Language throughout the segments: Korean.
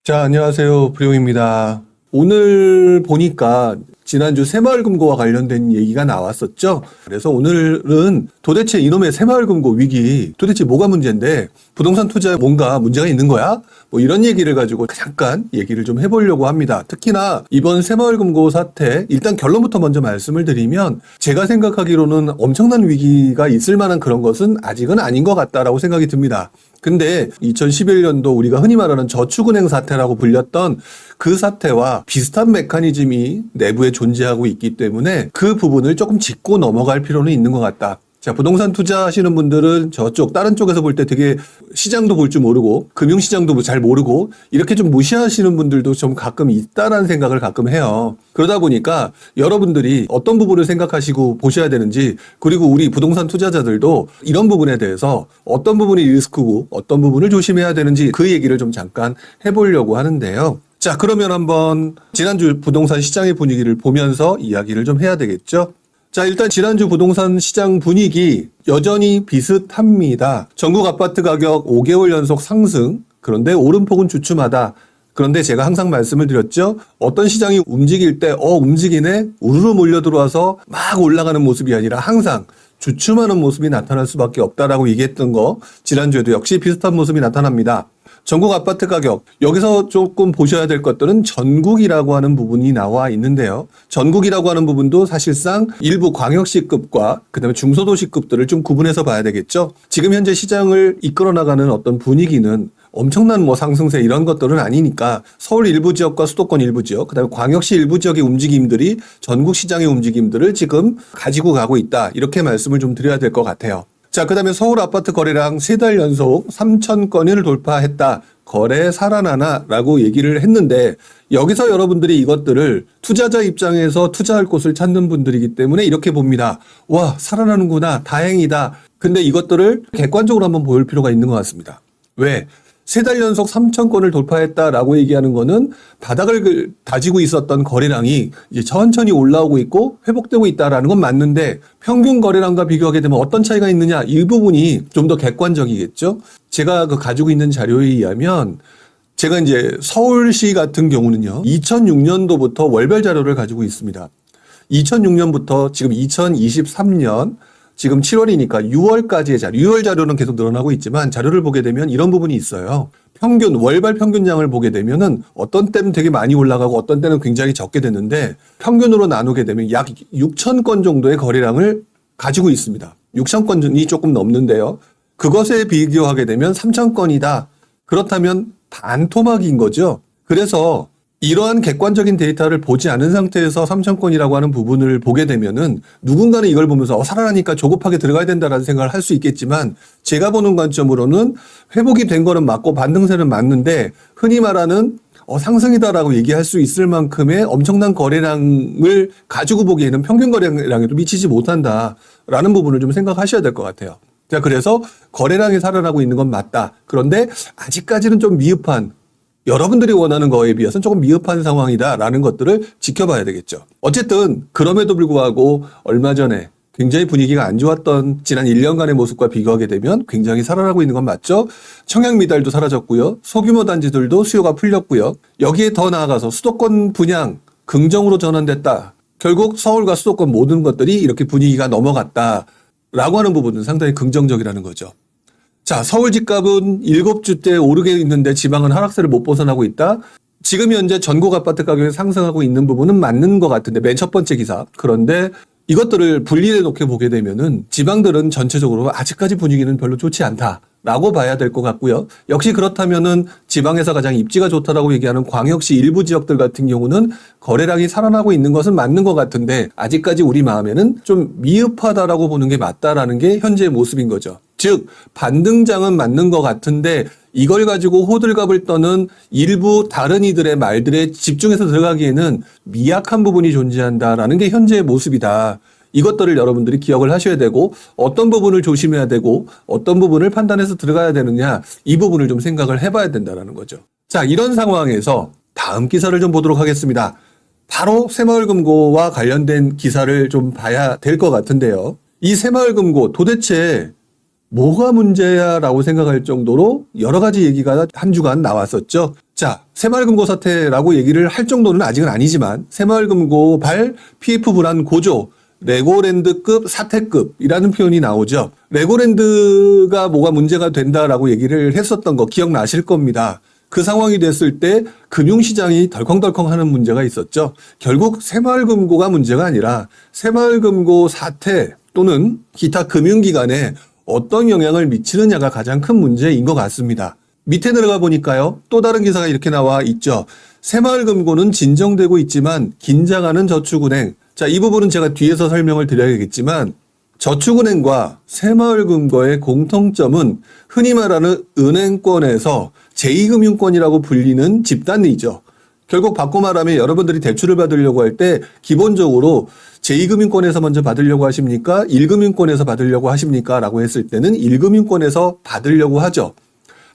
자, 안녕하세요. 불용입니다. 오늘 보니까 지난주 새마을금고와 관련된 얘기가 나왔었죠. 그래서 오늘은 도대체 이놈의 새마을금고 위기 도대체 뭐가 문제인데 부동산 투자에 뭔가 문제가 있는 거야? 뭐 이런 얘기를 가지고 잠깐 얘기를 좀 해보려고 합니다. 특히나 이번 새마을금고 사태 일단 결론부터 먼저 말씀을 드리면 제가 생각하기로는 엄청난 위기가 있을 만한 그런 것은 아직은 아닌 것 같다라고 생각이 듭니다. 근데 2011년도 우리가 흔히 말하는 저축은행 사태라고 불렸던 그 사태와 비슷한 메커니즘이 내부에 존재하고 있기 때문에 그 부분을 조금 짚고 넘어갈 필요는 있는 것 같다. 자, 부동산 투자하시는 분들은 저쪽 다른 쪽에서 볼 때 되게 시장도 볼 줄 모르고 금융시장도 잘 모르고 이렇게 좀 무시하시는 분들도 좀 가끔 있다라는 생각을 가끔 해요. 그러다 보니까 여러분들이 어떤 부분을 생각하시고 보셔야 되는지, 그리고 우리 부동산 투자자들도 이런 부분에 대해서 어떤 부분이 리스크고 어떤 부분을 조심해야 되는지 그 얘기를 좀 잠깐 해보려고 하는데요. 자, 그러면 한번 지난주 부동산 시장의 분위기를 보면서 이야기를 좀 해야 되겠죠. 자, 일단 지난주 부동산 시장 분위기 여전히 비슷합니다. 전국 아파트 가격 5개월 연속 상승, 그런데 오름폭은 주춤하다. 그런데 제가 항상 말씀을 드렸죠. 어떤 시장이 움직일 때 움직이네? 우르르 몰려 들어와서 막 올라가는 모습이 아니라 항상 주춤하는 모습이 나타날 수밖에 없다라고 얘기했던 거 지난주에도 역시 비슷한 모습이 나타납니다. 전국 아파트 가격, 여기서 조금 보셔야 될 것들은 전국이라고 하는 부분이 나와 있는데요. 전국이라고 하는 부분도 사실상 일부 광역시급과 그다음에 중소도시급들을 좀 구분해서 봐야 되겠죠. 지금 현재 시장을 이끌어 나가는 어떤 분위기는 엄청난 상승세 이런 것들은 아니니까 서울 일부 지역과 수도권 일부 지역, 그다음에 광역시 일부 지역의 움직임들이 전국 시장의 움직임들을 지금 가지고 가고 있다. 이렇게 말씀을 좀 드려야 될 것 같아요. 자, 그 다음에 서울 아파트 거래량 3달 연속 3,000건을 돌파했다. 거래 살아나나? 라고 얘기를 했는데 여기서 여러분들이 이것들을 투자자 입장에서 투자할 곳을 찾는 분들이기 때문에 이렇게 봅니다. 와, 살아나는구나. 다행이다. 근데 이것들을 객관적으로 한번 볼 필요가 있는 것 같습니다. 왜? 3달 연속 3,000건을 돌파했다라고 얘기하는 거는 바닥을 다지고 있었던 거래량이 이제 천천히 올라오고 있고 회복되고 있다라는 건 맞는데 평균 거래량과 비교하게 되면 어떤 차이가 있느냐, 이 부분이 좀 더 객관적이겠죠. 제가 가지고 있는 자료에 의하면 제가 이제 서울시 같은 경우는요 2006년도부터 월별 자료를 가지고 있습니다. 2006년부터 지금 2023년 지금 7월이니까 6월까지의 자료, 6월 자료는 계속 늘어나고 있지만 자료를 보게 되면 이런 부분이 있어요. 평균, 월별 평균량을 보게 되면은 어떤 때는 되게 많이 올라가고 어떤 때는 굉장히 적게 됐는데 평균으로 나누게 되면 약 6,000건 정도의 거래량을 가지고 있습니다. 6,000건이 조금 넘는데요. 그것에 비교하게 되면 3,000건이다. 그렇다면 반토막인 거죠. 그래서 이러한 객관적인 데이터를 보지 않은 상태에서 3,000건이라고 하는 부분을 보게 되면은 누군가는 이걸 보면서 살아나니까 조급하게 들어가야 된다라는 생각을 할 수 있겠지만 제가 보는 관점으로는 회복이 된 거는 맞고 반등세는 맞는데 흔히 말하는 상승이다라고 얘기할 수 있을 만큼의 엄청난 거래량을 가지고 보기에는 평균 거래량에도 미치지 못한다라는 부분을 좀 생각하셔야 될 것 같아요. 자, 그래서 거래량이 살아나고 있는 건 맞다. 그런데 아직까지는 좀 미흡한, 여러분들이 원하는 거에 비해서는 조금 미흡한 상황이다라는 것들을 지켜봐야 되겠죠. 어쨌든 그럼에도 불구하고 얼마 전에 굉장히 분위기가 안 좋았던 지난 1년간의 모습과 비교하게 되면 굉장히 살아나고 있는 건 맞죠. 청약 미달도 사라졌고요. 소규모 단지들도 수요가 풀렸고요. 여기에 더 나아가서 수도권 분양 긍정으로 전환됐다. 결국 서울과 수도권 모든 것들이 이렇게 분위기가 넘어갔다라고 하는 부분은 상당히 긍정적이라는 거죠. 자, 서울 집값은 7주째 오르게 있는데 지방은 하락세를 못 벗어나고 있다. 지금 현재 전국 아파트 가격이 상승하고 있는 부분은 맞는 것 같은데 맨 첫 번째 기사. 그런데 이것들을 분리해 놓게 보게 되면은 지방들은 전체적으로 아직까지 분위기는 별로 좋지 않다라고 봐야 될 것 같고요. 역시 그렇다면은 지방에서 가장 입지가 좋다라고 얘기하는 광역시 일부 지역들 같은 경우는 거래량이 살아나고 있는 것은 맞는 것 같은데 아직까지 우리 마음에는 좀 미흡하다라고 보는 게 맞다라는 게 현재의 모습인 거죠. 즉 반등장은 맞는 것 같은데 이걸 가지고 호들갑을 떠는 일부 다른 이들의 말들에 집중해서 들어가기에는 미약한 부분이 존재한다라는 게 현재의 모습이다. 이것들을 여러분들이 기억을 하셔야 되고 어떤 부분을 조심해야 되고 어떤 부분을 판단해서 들어가야 되느냐, 이 부분을 좀 생각을 해봐야 된다는 거죠. 자, 이런 상황에서 다음 기사를 좀 보도록 하겠습니다. 바로 새마을금고와 관련된 기사를 좀 봐야 될 것 같은데요. 이 새마을금고 도대체 뭐가 문제야 라고 생각할 정도로 여러 가지 얘기가 한 주간 나왔었죠. 자, 새마을금고 사태라고 얘기를 할 정도는 아직은 아니지만 새마을금고 발 PF 불안 고조 레고랜드급 사태급이라는 표현이 나오죠. 레고랜드가 뭐가 문제가 된다라고 얘기를 했었던 거 기억나실 겁니다. 그 상황이 됐을 때 금융시장이 덜컹덜컹 하는 문제가 있었죠. 결국 새마을금고가 문제가 아니라 새마을금고 사태 또는 기타 금융기관에 어떤 영향을 미치느냐가 가장 큰 문제인 것 같습니다. 밑에 내려가 보니까요. 또 다른 기사가 이렇게 나와 있죠. 새마을금고는 진정되고 있지만 긴장하는 저축은행. 자, 이 부분은 제가 뒤에서 설명을 드려야겠지만 저축은행과 새마을금고의 공통점은 흔히 말하는 은행권에서 제2금융권이라고 불리는 집단이죠. 결국 바꿔 말하면 여러분들이 대출을 받으려고 할 때 기본적으로 제2금융권에서 먼저 받으려고 하십니까? 1금융권에서 받으려고 하십니까? 라고 했을 때는 1금융권에서 받으려고 하죠.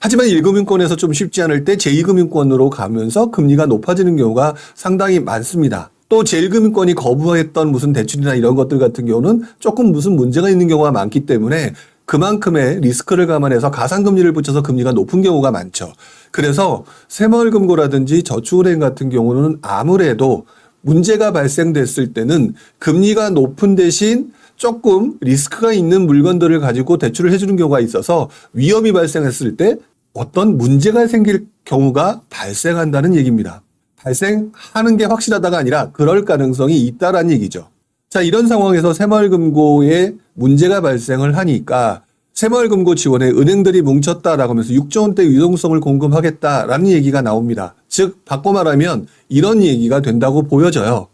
하지만 1금융권에서 좀 쉽지 않을 때 제2금융권으로 가면서 금리가 높아지는 경우가 상당히 많습니다. 또 제1금융권이 거부했던 무슨 대출이나 이런 것들 같은 경우는 조금 무슨 문제가 있는 경우가 많기 때문에 그만큼의 리스크를 감안해서 가상금리를 붙여서 금리가 높은 경우가 많죠. 그래서 새마을금고라든지 저축은행 같은 경우는 아무래도 문제가 발생됐을 때는 금리가 높은 대신 조금 리스크가 있는 물건들을 가지고 대출을 해주는 경우가 있어서 위험이 발생했을 때 어떤 문제가 생길 경우가 발생한다는 얘기입니다. 발생하는 게 확실하다가 아니라 그럴 가능성이 있다라는 얘기죠. 자, 이런 상황에서 새마을금고에 문제가 발생을 하니까 새마을금고 지원에 은행들이 뭉쳤다라고 하면서 6조 원대 유동성을 공급하겠다라는 얘기가 나옵니다. 즉 바꿔 말하면 이런 얘기가 된다고 보여져요.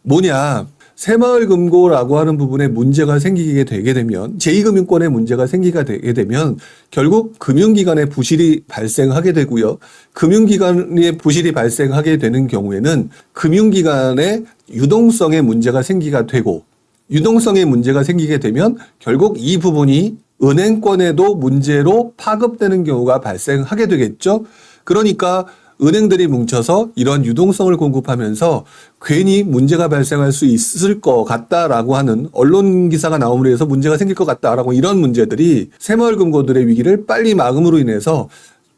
뭐냐, 새마을금고라고 하는 부분에 문제가 생기게 되게 되면 제2금융권에 문제가 생기게 되게 되면 결국 금융기관의 부실이 발생하게 되고요. 금융기관의 부실이 발생하게 되는 경우에는 금융기관의 유동성에 문제가 생기게 되고 유동성에 문제가 생기게 되면 결국 이 부분이 은행권에도 문제로 파급되는 경우가 발생하게 되겠죠. 그러니까 은행들이 뭉쳐서 이런 유동성을 공급하면서 괜히 문제가 발생할 수 있을 것 같다라고 하는 언론 기사가 나옴으로 해서 문제가 생길 것 같다라고 이런 문제들이 새마을금고들의 위기를 빨리 막음으로 인해서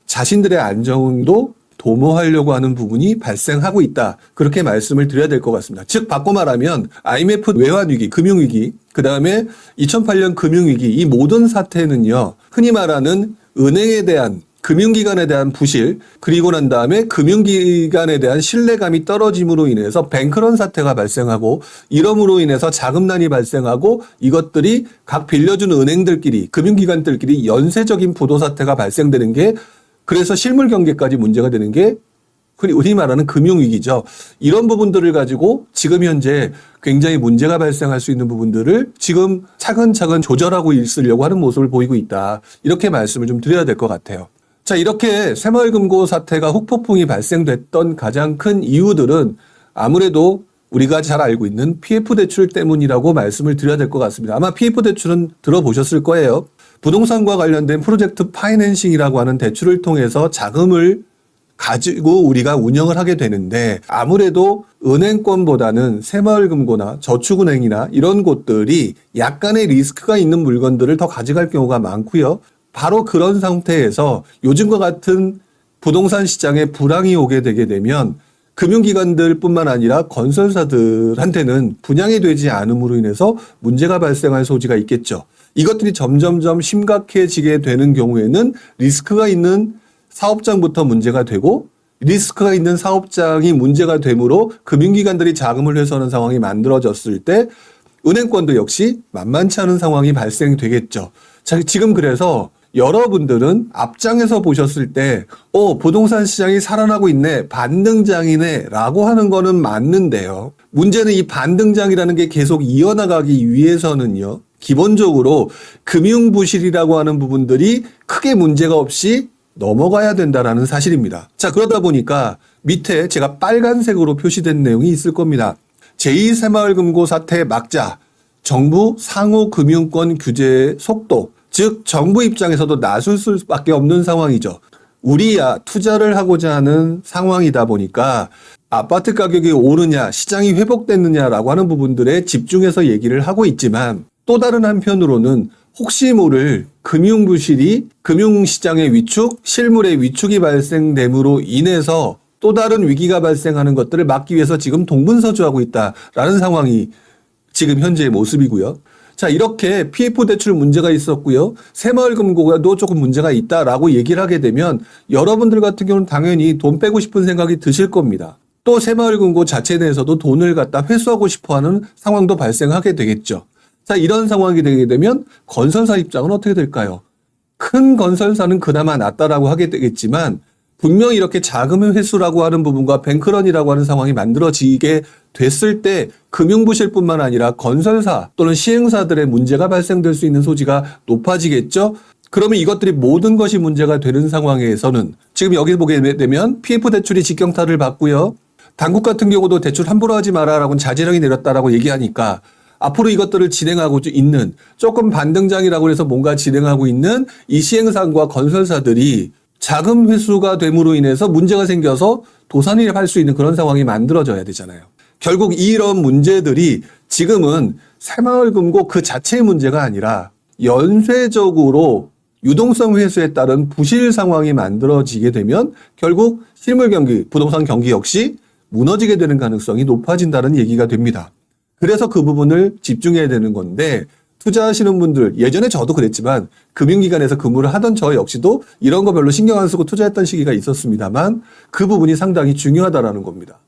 자신들의 안정도 도모하려고 하는 부분이 발생하고 있다. 그렇게 말씀을 드려야 될 것 같습니다. 즉 바꿔 말하면 IMF 외환위기, 금융위기, 그다음에 2008년 금융위기 이 모든 사태는요. 흔히 말하는 은행에 대한 금융기관에 대한 부실 그리고 난 다음에 금융기관에 대한 신뢰감이 떨어짐으로 인해서 뱅크런 사태가 발생하고 이러므로 인해서 자금난이 발생하고 이것들이 각 빌려주는 은행들끼리 금융기관들끼리 연쇄적인 부도 사태가 발생되는 게 그래서 실물 경제까지 문제가 되는 게 흔히 말하는 금융위기죠. 이런 부분들을 가지고 지금 현재 굉장히 문제가 발생할 수 있는 부분들을 지금 차근차근 조절하고 있으려고 하는 모습을 보이고 있다. 이렇게 말씀을 좀 드려야 될 것 같아요. 자, 이렇게 새마을금고 사태가 후폭풍이 발생됐던 가장 큰 이유들은 아무래도 우리가 잘 알고 있는 PF 대출 때문이라고 말씀을 드려야 될 것 같습니다. 아마 PF 대출은 들어보셨을 거예요. 부동산과 관련된 프로젝트 파이낸싱이라고 하는 대출을 통해서 자금을 가지고 우리가 운영을 하게 되는데 아무래도 은행권보다는 새마을금고나 저축은행이나 이런 곳들이 약간의 리스크가 있는 물건들을 더 가져갈 경우가 많고요. 바로 그런 상태에서 요즘과 같은 부동산 시장에 불황이 오게 되게 되면 금융기관들뿐만 아니라 건설사들한테는 분양이 되지 않음으로 인해서 문제가 발생할 소지가 있겠죠. 이것들이 점점점 심각해지게 되는 경우에는 리스크가 있는 사업장부터 문제가 되고 리스크가 있는 사업장이 문제가 되므로 금융기관들이 자금을 회수하는 상황이 만들어졌을 때 은행권도 역시 만만치 않은 상황이 발생되겠죠. 자, 지금 그래서 여러분들은 앞장에서 보셨을 때 부동산 시장이 살아나고 있네, 반등장이네 라고 하는 거는 맞는데요. 문제는 이 반등장이라는 게 계속 이어나가기 위해서는요. 기본적으로 금융부실이라고 하는 부분들이 크게 문제가 없이 넘어가야 된다라는 사실입니다. 자, 그러다 보니까 밑에 제가 빨간색으로 표시된 내용이 있을 겁니다. 제2새마을금고 사태 막자, 정부 상호금융권 규제의 속도, 즉 정부 입장에서도 나설 수밖에 없는 상황이죠. 우리야 투자를 하고자 하는 상황이다 보니까 아파트 가격이 오르냐, 시장이 회복됐느냐라고 하는 부분들에 집중해서 얘기를 하고 있지만 또 다른 한편으로는 혹시 모를 금융부실이 금융시장의 위축, 실물의 위축이 발생됨으로 인해서 또 다른 위기가 발생하는 것들을 막기 위해서 지금 동분서주하고 있다라는 상황이 지금 현재의 모습이고요. 자, 이렇게 PF 대출 문제가 있었고요. 새마을금고도 조금 문제가 있다라고 얘기를 하게 되면 여러분들 같은 경우는 당연히 돈 빼고 싶은 생각이 드실 겁니다. 또 새마을금고 자체 내에서도 돈을 갖다 회수하고 싶어하는 상황도 발생하게 되겠죠. 자, 이런 상황이 되게 되면 건설사 입장은 어떻게 될까요? 큰 건설사는 그나마 낫다라고 하게 되겠지만 분명히 이렇게 자금 회수라고 하는 부분과 뱅크런이라고 하는 상황이 만들어지게 됐을 때 금융부실뿐만 아니라 건설사 또는 시행사들의 문제가 발생될 수 있는 소지가 높아지겠죠. 그러면 이것들이 모든 것이 문제가 되는 상황에서는 지금 여기 보게 되면 PF 대출이 직경타를 받고요. 당국 같은 경우도 대출 함부로 하지 마라라고 자제령이 내렸다라고 얘기하니까 앞으로 이것들을 진행하고 있는 조금 반등장이라고 해서 뭔가 진행하고 있는 이 시행사과 건설사들이 자금 회수가 됨으로 인해서 문제가 생겨서 도산이 할 수 있는 그런 상황이 만들어져야 되잖아요. 결국 이런 문제들이 지금은 새마을금고 그 자체의 문제가 아니라 연쇄적으로 유동성 회수에 따른 부실 상황이 만들어지게 되면 결국 실물 경기, 부동산 경기 역시 무너지게 되는 가능성이 높아진다는 얘기가 됩니다. 그래서 그 부분을 집중해야 되는 건데 투자하시는 분들, 예전에 저도 그랬지만 금융기관에서 근무를 하던 저 역시도 이런 거 별로 신경 안 쓰고 투자했던 시기가 있었습니다만 그 부분이 상당히 중요하다라는 겁니다.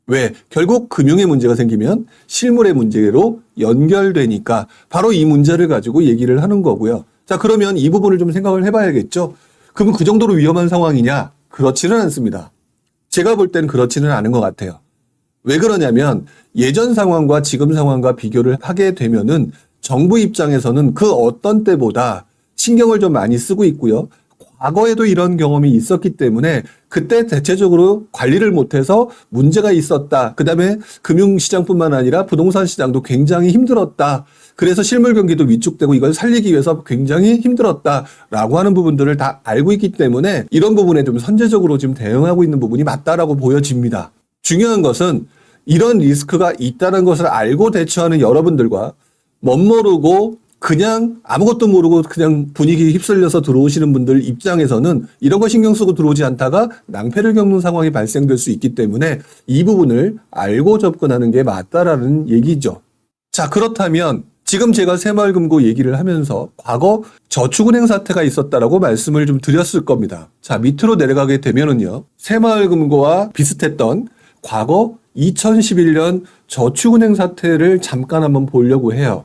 왜? 결국 금융의 문제가 생기면 실물의 문제로 연결되니까 바로 이 문제를 가지고 얘기를 하는 거고요. 자, 그러면 이 부분을 좀 생각을 해봐야겠죠. 그러면 그 정도로 위험한 상황이냐? 그렇지는 않습니다. 제가 볼 때는 그렇지는 않은 것 같아요. 왜 그러냐면 예전 상황과 지금 상황과 비교를 하게 되면은 정부 입장에서는 그 어떤 때보다 신경을 좀 많이 쓰고 있고요. 과거에도 이런 경험이 있었기 때문에 그때 대체적으로 관리를 못해서 문제가 있었다. 그다음에 금융시장뿐만 아니라 부동산 시장도 굉장히 힘들었다. 그래서 실물 경기도 위축되고 이걸 살리기 위해서 굉장히 힘들었다라고 하는 부분들을 다 알고 있기 때문에 이런 부분에 좀 선제적으로 지금 대응하고 있는 부분이 맞다라고 보여집니다. 중요한 것은 이런 리스크가 있다는 것을 알고 대처하는 여러분들과 멋모르고 그냥 아무것도 모르고 그냥 분위기에 휩쓸려서 들어오시는 분들 입장에서는 이런 거 신경 쓰고 들어오지 않다가 낭패를 겪는 상황이 발생될 수 있기 때문에 이 부분을 알고 접근하는 게 맞다라는 얘기죠. 자, 그렇다면 지금 제가 새마을금고 얘기를 하면서 과거 저축은행 사태가 있었다라고 말씀을 좀 드렸을 겁니다. 자, 밑으로 내려가게 되면은요. 새마을금고와 비슷했던 과거 2011년 저축은행 사태를 잠깐 한번 보려고 해요.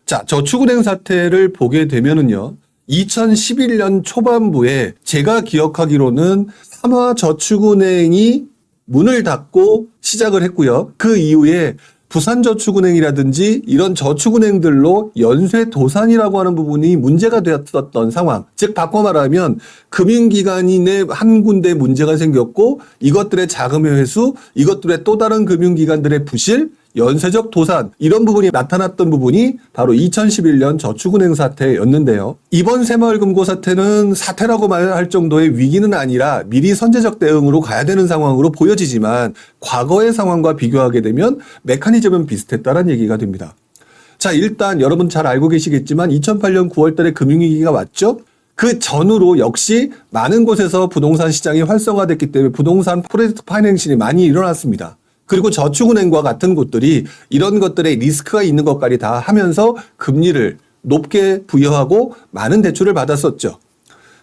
자, 저축은행 사태를 보게 되면은요. 2011년 초반부에 제가 기억하기로는 삼화저축은행이 문을 닫고 시작을 했고요. 그 이후에 부산저축은행이라든지 이런 저축은행들로 연쇄도산이라고 하는 부분이 문제가 되었던 상황. 즉 바꿔 말하면 금융기관이 내 한 군데 문제가 생겼고 이것들의 자금의 회수, 이것들의 또 다른 금융기관들의 부실, 연쇄적 도산 이런 부분이 나타났던 부분이 바로 2011년 저축은행 사태였는데요. 이번 새마을금고 사태는 사태라고 말할 정도의 위기는 아니라 미리 선제적 대응으로 가야 되는 상황으로 보여지지만 과거의 상황과 비교하게 되면 메커니즘은 비슷했다는 얘기가 됩니다. 자, 일단 여러분 잘 알고 계시겠지만 2008년 9월 달에 금융위기가 왔죠. 그 전후로 역시 많은 곳에서 부동산 시장이 활성화됐기 때문에 부동산 프로젝트 파이낸싱이 많이 일어났습니다. 그리고 저축은행과 같은 곳들이 이런 것들에 리스크가 있는 것까지 다 하면서 금리를 높게 부여하고 많은 대출을 받았었죠.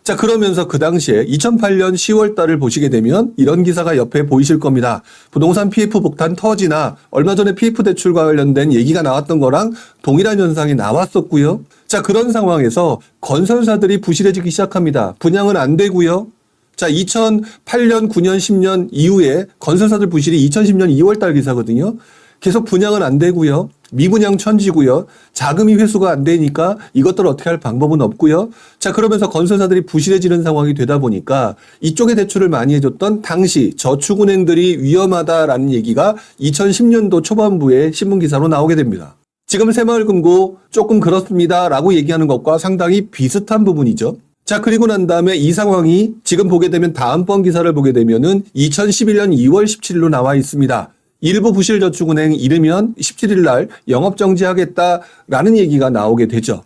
자, 그러면서 그 당시에 2008년 10월 달을 보시게 되면 이런 기사가 옆에 보이실 겁니다. 부동산 PF 폭탄 터지나 얼마 전에 PF 대출과 관련된 얘기가 나왔던 거랑 동일한 현상이 나왔었고요. 자, 그런 상황에서 건설사들이 부실해지기 시작합니다. 분양은 안 되고요. 자, 2008년, 9년, 10년 이후에 건설사들 부실이 2010년 2월 달 기사거든요. 계속 분양은 안 되고요. 미분양 천지고요. 자금이 회수가 안 되니까 이것들을 어떻게 할 방법은 없고요. 자, 그러면서 건설사들이 부실해지는 상황이 되다 보니까 이쪽에 대출을 많이 해줬던 당시 저축은행들이 위험하다라는 얘기가 2010년도 초반부에 신문기사로 나오게 됩니다. 지금 새마을금고 조금 그렇습니다라고 얘기하는 것과 상당히 비슷한 부분이죠. 자, 그리고 난 다음에 이 상황이 지금 보게 되면 다음번 기사를 보게 되면은 2011년 2월 17일로 나와 있습니다. 일부 부실저축은행 이르면 17일 날 영업정지하겠다라는 얘기가 나오게 되죠.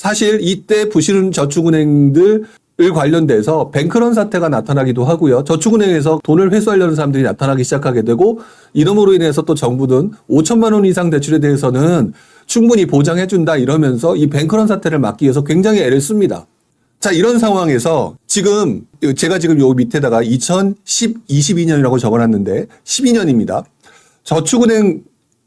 사실 이때 부실은 저축은행들 을 관련돼서 뱅크런 사태가 나타나기도 하고요. 저축은행에서 돈을 회수하려는 사람들이 나타나기 시작하게 되고 이름으로 인해서 또 정부는 5천만 원 이상 대출에 대해서는 충분히 보장해준다 이러면서 이 뱅크런 사태를 막기 위해서 굉장히 애를 씁니다. 자, 이런 상황에서 지금 제가 지금 요 밑에다가 2022년이라고 적어놨는데 12년입니다. 저축은행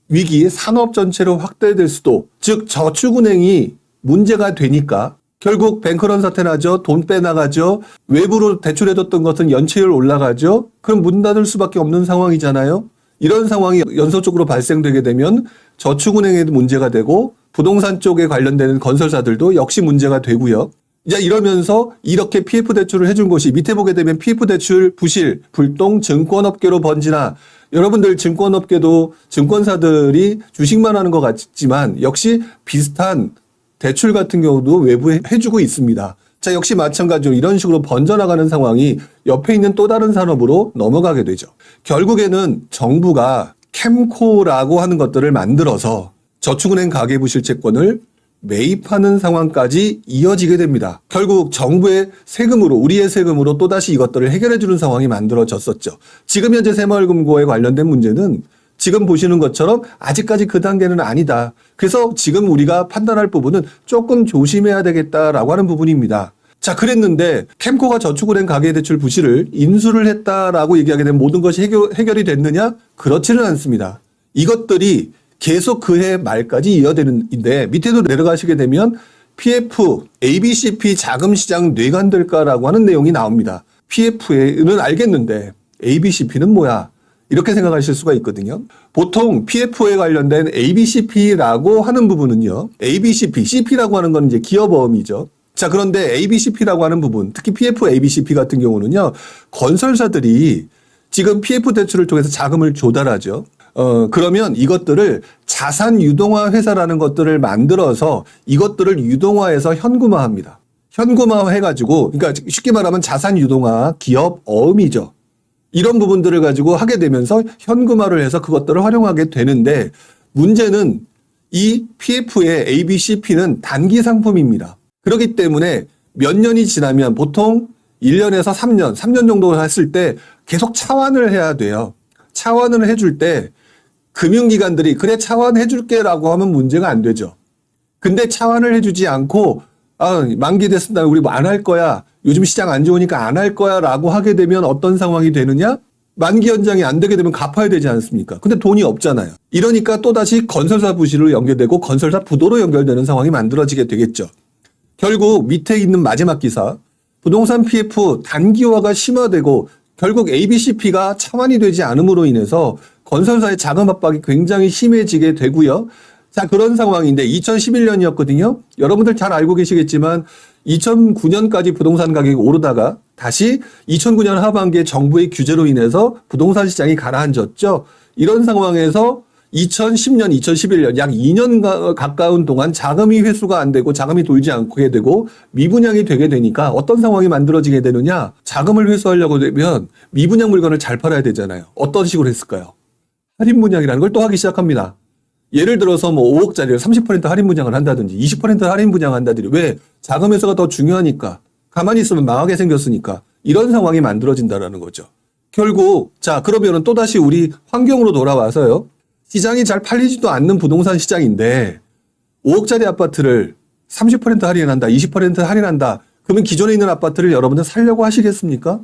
위기 산업 전체로 확대될 수도, 즉 저축은행이 문제가 되니까 결국 뱅크런 사태 나죠. 돈 빼나가죠. 외부로 대출해뒀던 것은 연체율 올라가죠. 그럼 문 닫을 수밖에 없는 상황이잖아요. 이런 상황이 연속적으로 발생되게 되면 저축은행에도 문제가 되고 부동산 쪽에 관련되는 건설사들도 역시 문제가 되고요. 이제 이러면서 이렇게 PF 대출을 해준 곳이 밑에 보게 되면 PF 대출 부실, 불똥, 증권업계로 번지나 여러분들 증권업계도 증권사들이 주식만 하는 것 같지만 역시 비슷한 대출 같은 경우도 외부에 해주고 있습니다. 자, 역시 마찬가지로 이런 식으로 번져나가는 상황이 옆에 있는 또 다른 산업으로 넘어가게 되죠. 결국에는 정부가 캠코라고 하는 것들을 만들어서 저축은행 가계부실 채권을 매입하는 상황까지 이어지게 됩니다. 결국 정부의 세금으로, 우리의 세금으로 또다시 이것들을 해결해주는 상황이 만들어졌었죠. 지금 현재 새마을금고에 관련된 문제는 지금 보시는 것처럼 아직까지 그 단계는 아니다. 그래서 지금 우리가 판단할 부분은 조금 조심해야 되겠다라고 하는 부분입니다. 자, 그랬는데 캠코가 저축은행 가계대출 부실을 인수를 했다라고 얘기하게 되면 모든 것이 해결이 됐느냐? 그렇지는 않습니다. 이것들이 계속 그해 말까지 이어되는데 밑에도 내려가시게 되면 PF, ABCP 자금시장 뇌관될까라고 하는 내용이 나옵니다. PF는 알겠는데 ABCP는 뭐야? 이렇게 생각하실 수가 있거든요. 보통 PF에 관련된 ABCP라고 하는 부분은요. ABCP, CP라고 하는 건 이제 기업어음이죠. 자, 그런데 ABCP라고 하는 부분, 특히 PF, ABCP 같은 경우는요. 건설사들이 지금 PF 대출을 통해서 자금을 조달하죠. 그러면 이것들을 자산 유동화 회사라는 것들을 만들어서 이것들을 유동화해서 현금화합니다. 현금화 해가지고, 그러니까 쉽게 말하면 자산 유동화 기업 어음이죠. 이런 부분들을 가지고 하게 되면서 현금화를 해서 그것들을 활용하게 되는데 문제는 이 PF의 ABCP는 단기 상품입니다. 그렇기 때문에 몇 년이 지나면 보통 1년에서 3년 정도 했을 때 계속 차환을 해야 돼요. 차환을 해줄 때 금융기관들이 그래 차환해줄게 라고 하면 문제가 안 되죠. 근데 차환을 해주지 않고 만기 됐습니다. 우리 뭐 안 할 거야. 요즘 시장 안 좋으니까 안 할 거야 라고 하게 되면 어떤 상황이 되느냐? 만기 연장이 안 되게 되면 갚아야 되지 않습니까? 근데 돈이 없잖아요. 이러니까 또다시 건설사 부실로 연결되고 건설사 부도로 연결되는 상황이 만들어지게 되겠죠. 결국 밑에 있는 마지막 기사, 부동산 PF 단기화가 심화되고 결국 ABCP가 차환이 되지 않음으로 인해서 건설사의 자금 압박이 굉장히 심해지게 되고요. 자, 그런 상황인데 2011년이었거든요. 여러분들 잘 알고 계시겠지만 2009년까지 부동산 가격이 오르다가 다시 2009년 하반기에 정부의 규제로 인해서 부동산 시장이 가라앉았죠. 이런 상황에서 2010년, 2011년 약 2년 가까운 동안 자금이 회수가 안 되고 자금이 돌지 않게 되고 미분양이 되게 되니까 어떤 상황이 만들어지게 되느냐. 자금을 회수하려고 되면 미분양 물건을 잘 팔아야 되잖아요. 어떤 식으로 했을까요? 할인 분양이라는 걸 또 하기 시작합니다. 예를 들어서 뭐 5억짜리를 30% 할인 분양을 한다든지 20% 할인 분양을 한다든지 왜? 자금 회수가 더 중요하니까. 가만히 있으면 망하게 생겼으니까. 이런 상황이 만들어진다는 거죠. 결국 자 그러면은 또다시 우리 환경으로 돌아와서요. 시장이 잘 팔리지도 않는 부동산 시장인데 5억짜리 아파트를 30% 할인한다, 20% 할인한다. 그러면 기존에 있는 아파트를 여러분들 살려고 하시겠습니까?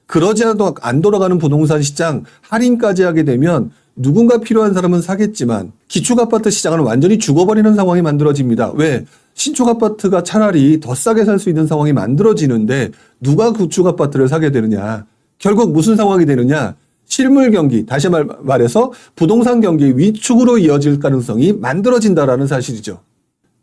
그러지 않아도 안 돌아가는 부동산 시장 할인까지 하게 되면 누군가 필요한 사람은 사겠지만 기축 아파트 시장은 완전히 죽어버리는 상황이 만들어집니다. 왜? 신축 아파트가 차라리 더 싸게 살 수 있는 상황이 만들어지는데 누가 구축 아파트를 사게 되느냐. 결국 무슨 상황이 되느냐. 실물 경기, 다시 말해서 부동산 경기 위축으로 이어질 가능성이 만들어진다라는 사실이죠.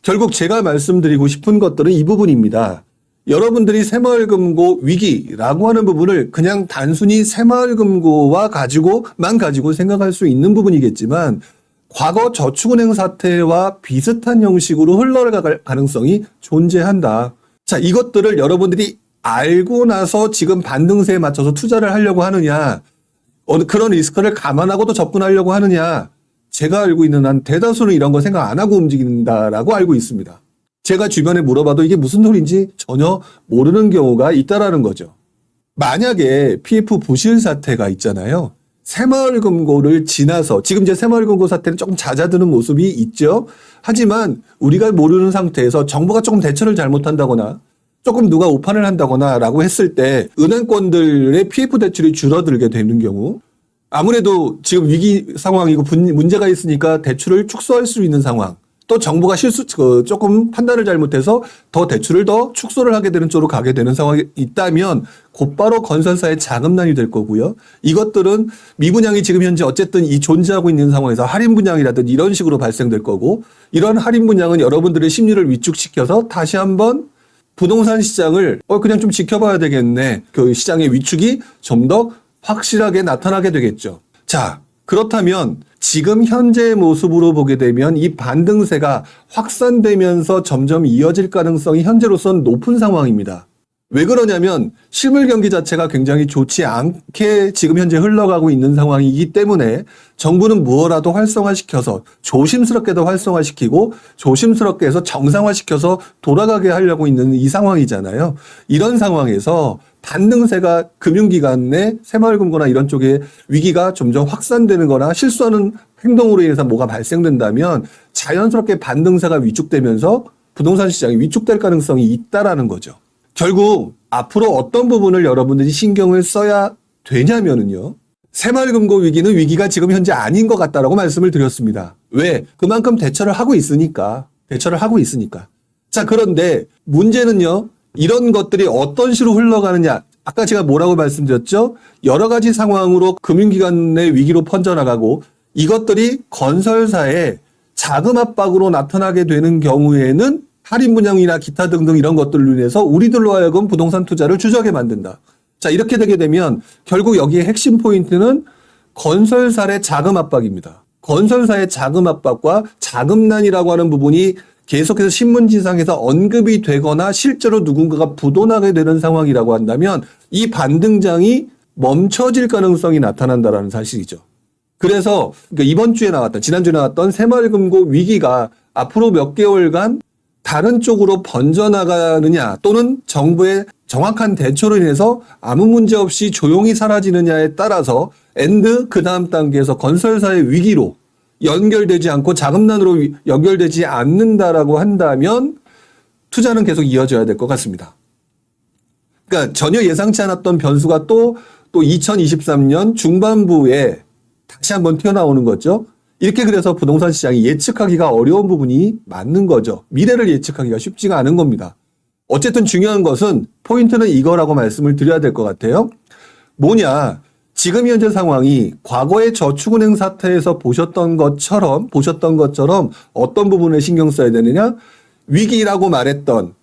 결국 제가 말씀드리고 싶은 것들은 이 부분입니다. 여러분들이 새마을금고 위기라고 하는 부분을 그냥 단순히 새마을금고와 가지고만 가지고 생각할 수 있는 부분이겠지만 과거 저축은행 사태와 비슷한 형식으로 흘러갈 가능성이 존재한다. 자, 이것들을 여러분들이 알고 나서 지금 반등세에 맞춰서 투자를 하려고 하느냐, 그런 리스크를 감안하고도 접근하려고 하느냐, 제가 알고 있는 한 대다수는 이런 거 생각 안 하고 움직인다라고 알고 있습니다. 제가 주변에 물어봐도 이게 무슨 소리인지 전혀 모르는 경우가 있다라는 거죠. 만약에 PF 부실 사태가 있잖아요. 새마을금고를 지나서 지금 이제 새마을금고 사태는 조금 잦아드는 모습이 있죠. 하지만 우리가 모르는 상태에서 정부가 조금 대처를 잘못한다거나 조금 누가 오판을 한다거나 라고 했을 때 은행권들의 PF 대출이 줄어들게 되는 경우 아무래도 지금 위기 상황이고 문제가 있으니까 대출을 축소할 수 있는 상황 또 정부가 조금 판단을 잘못해서 더 대출을 더 축소를 하게 되는 쪽으로 가게 되는 상황이 있다면 곧바로 건설사의 자금난이 될 거고요. 이것들은 미분양이 지금 현재 어쨌든 이 존재하고 있는 상황에서 할인 분양이라든지 이런 식으로 발생될 거고 이런 할인 분양은 여러분들의 심리를 위축시켜서 다시 한번 부동산 시장을 그냥 좀 지켜봐야 되겠네. 그 시장의 위축이 좀 더 확실하게 나타나게 되겠죠. 자, 그렇다면 지금 현재의 모습으로 보게 되면 이 반등세가 확산되면서 점점 이어질 가능성이 현재로서는 높은 상황입니다. 왜 그러냐면 실물 경기 자체가 굉장히 좋지 않게 지금 현재 흘러가고 있는 상황이기 때문에 정부는 무엇라도 활성화시켜서 조심스럽게도 활성화시키고 조심스럽게 해서 정상화시켜서 돌아가게 하려고 있는 이 상황이잖아요. 이런 상황에서 반등세가 금융기관 내 새마을금고나 이런 쪽에 위기가 점점 확산되는 거나 실수하는 행동으로 인해서 뭐가 발생된다면 자연스럽게 반등세가 위축되면서 부동산 시장이 위축될 가능성이 있다라는 거죠. 결국 앞으로 어떤 부분을 여러분들이 신경을 써야 되냐면은요. 새마을금고 위기는 위기가 지금 현재 아닌 것 같다라고 말씀을 드렸습니다. 왜? 그만큼 대처를 하고 있으니까. 자, 그런데 문제는요. 이런 것들이 어떤 식으로 흘러가느냐. 아까 제가 뭐라고 말씀드렸죠? 여러 가지 상황으로 금융기관의 위기로 번져나가고 이것들이 건설사의 자금 압박으로 나타나게 되는 경우에는 할인 분양이나 기타 등등 이런 것들로 인해서 우리들로 하여금 부동산 투자를 주저하게 만든다. 자, 이렇게 되게 되면 결국 여기에 핵심 포인트는 건설사의 자금 압박입니다. 건설사의 자금 압박과 자금난이라고 하는 부분이 계속해서 신문지상에서 언급이 되거나 실제로 누군가가 부도나게 되는 상황이라고 한다면 이 반등장이 멈춰질 가능성이 나타난다라는 사실이죠. 그래서 이번 주에 지난주에 나왔던 새마을금고 위기가 앞으로 몇 개월간 다른 쪽으로 번져나가느냐 또는 정부의 정확한 대처로 인해서 아무 문제 없이 조용히 사라지느냐에 따라서 그 다음 단계에서 건설사의 위기로 연결되지 않고 자금난으로 연결되지 않는다라고 한다면 투자는 계속 이어져야 될 것 같습니다. 그러니까 전혀 예상치 않았던 변수가 또 2023년 중반부에 다시 한번 튀어나오는 거죠. 이렇게 그래서 부동산 시장이 예측하기가 어려운 부분이 맞는 거죠. 미래를 예측하기가 쉽지가 않은 겁니다. 어쨌든 중요한 것은 포인트는 이거라고 말씀을 드려야 될 것 같아요. 뭐냐? 지금 현재 상황이 과거의 저축은행 사태에서 보셨던 것처럼 어떤 부분에 신경 써야 되느냐? 위기라고 말했던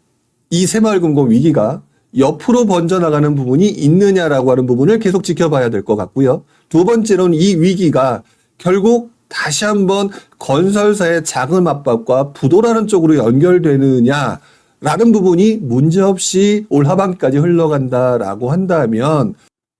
이 새마을금고 위기가 옆으로 번져나가는 부분이 있느냐라고 하는 부분을 계속 지켜봐야 될 것 같고요. 두 번째로는 이 위기가 결국 다시 한번 건설사의 자금 압박과 부도라는 쪽으로 연결되느냐라는 부분이 문제없이 올 하반기까지 흘러간다라고 한다면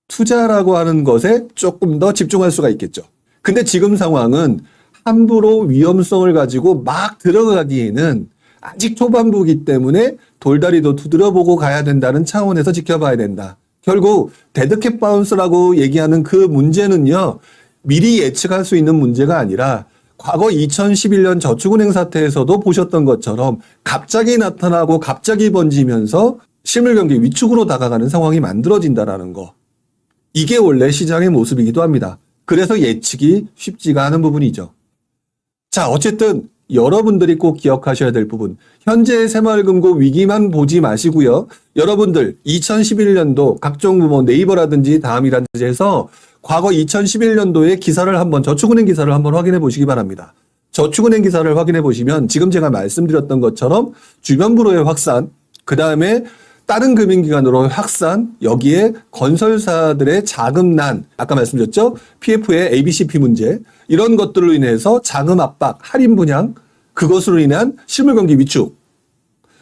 투자라고 하는 것에 조금 더 집중할 수가 있겠죠. 근데 지금 상황은 함부로 위험성을 가지고 막 들어가기에는 아직 초반부이기 때문에 돌다리도 두드려보고 가야 된다는 차원에서 지켜봐야 된다. 결국 데드캣 바운스라고 얘기하는 그 문제는요. 미리 예측할 수 있는 문제가 아니라 과거 2011년 저축은행 사태에서도 보셨던 것처럼 갑자기 나타나고 갑자기 번지면서 실물경기 위축으로 다가가는 상황이 만들어진다라는 거. 이게 원래 시장의 모습이기도 합니다. 그래서 예측이 쉽지가 않은 부분이죠. 자, 어쨌든 여러분들이 꼭 기억하셔야 될 부분. 현재의 새마을금고 위기만 보지 마시고요. 여러분들 2011년도 각종 네이버라든지 다음이라든지 해서 과거 2011년도의 기사를 저축은행 기사를 한번 확인해 보시기 바랍니다. 저축은행 기사를 확인해 보시면 지금 제가 말씀드렸던 것처럼 주변부로의 확산, 그 다음에 다른 금융기관으로 확산, 여기에 건설사들의 자금난, 아까 말씀드렸죠? PF의 ABCP 문제, 이런 것들로 인해서 자금 압박, 할인 분양, 그것으로 인한 실물경기 위축,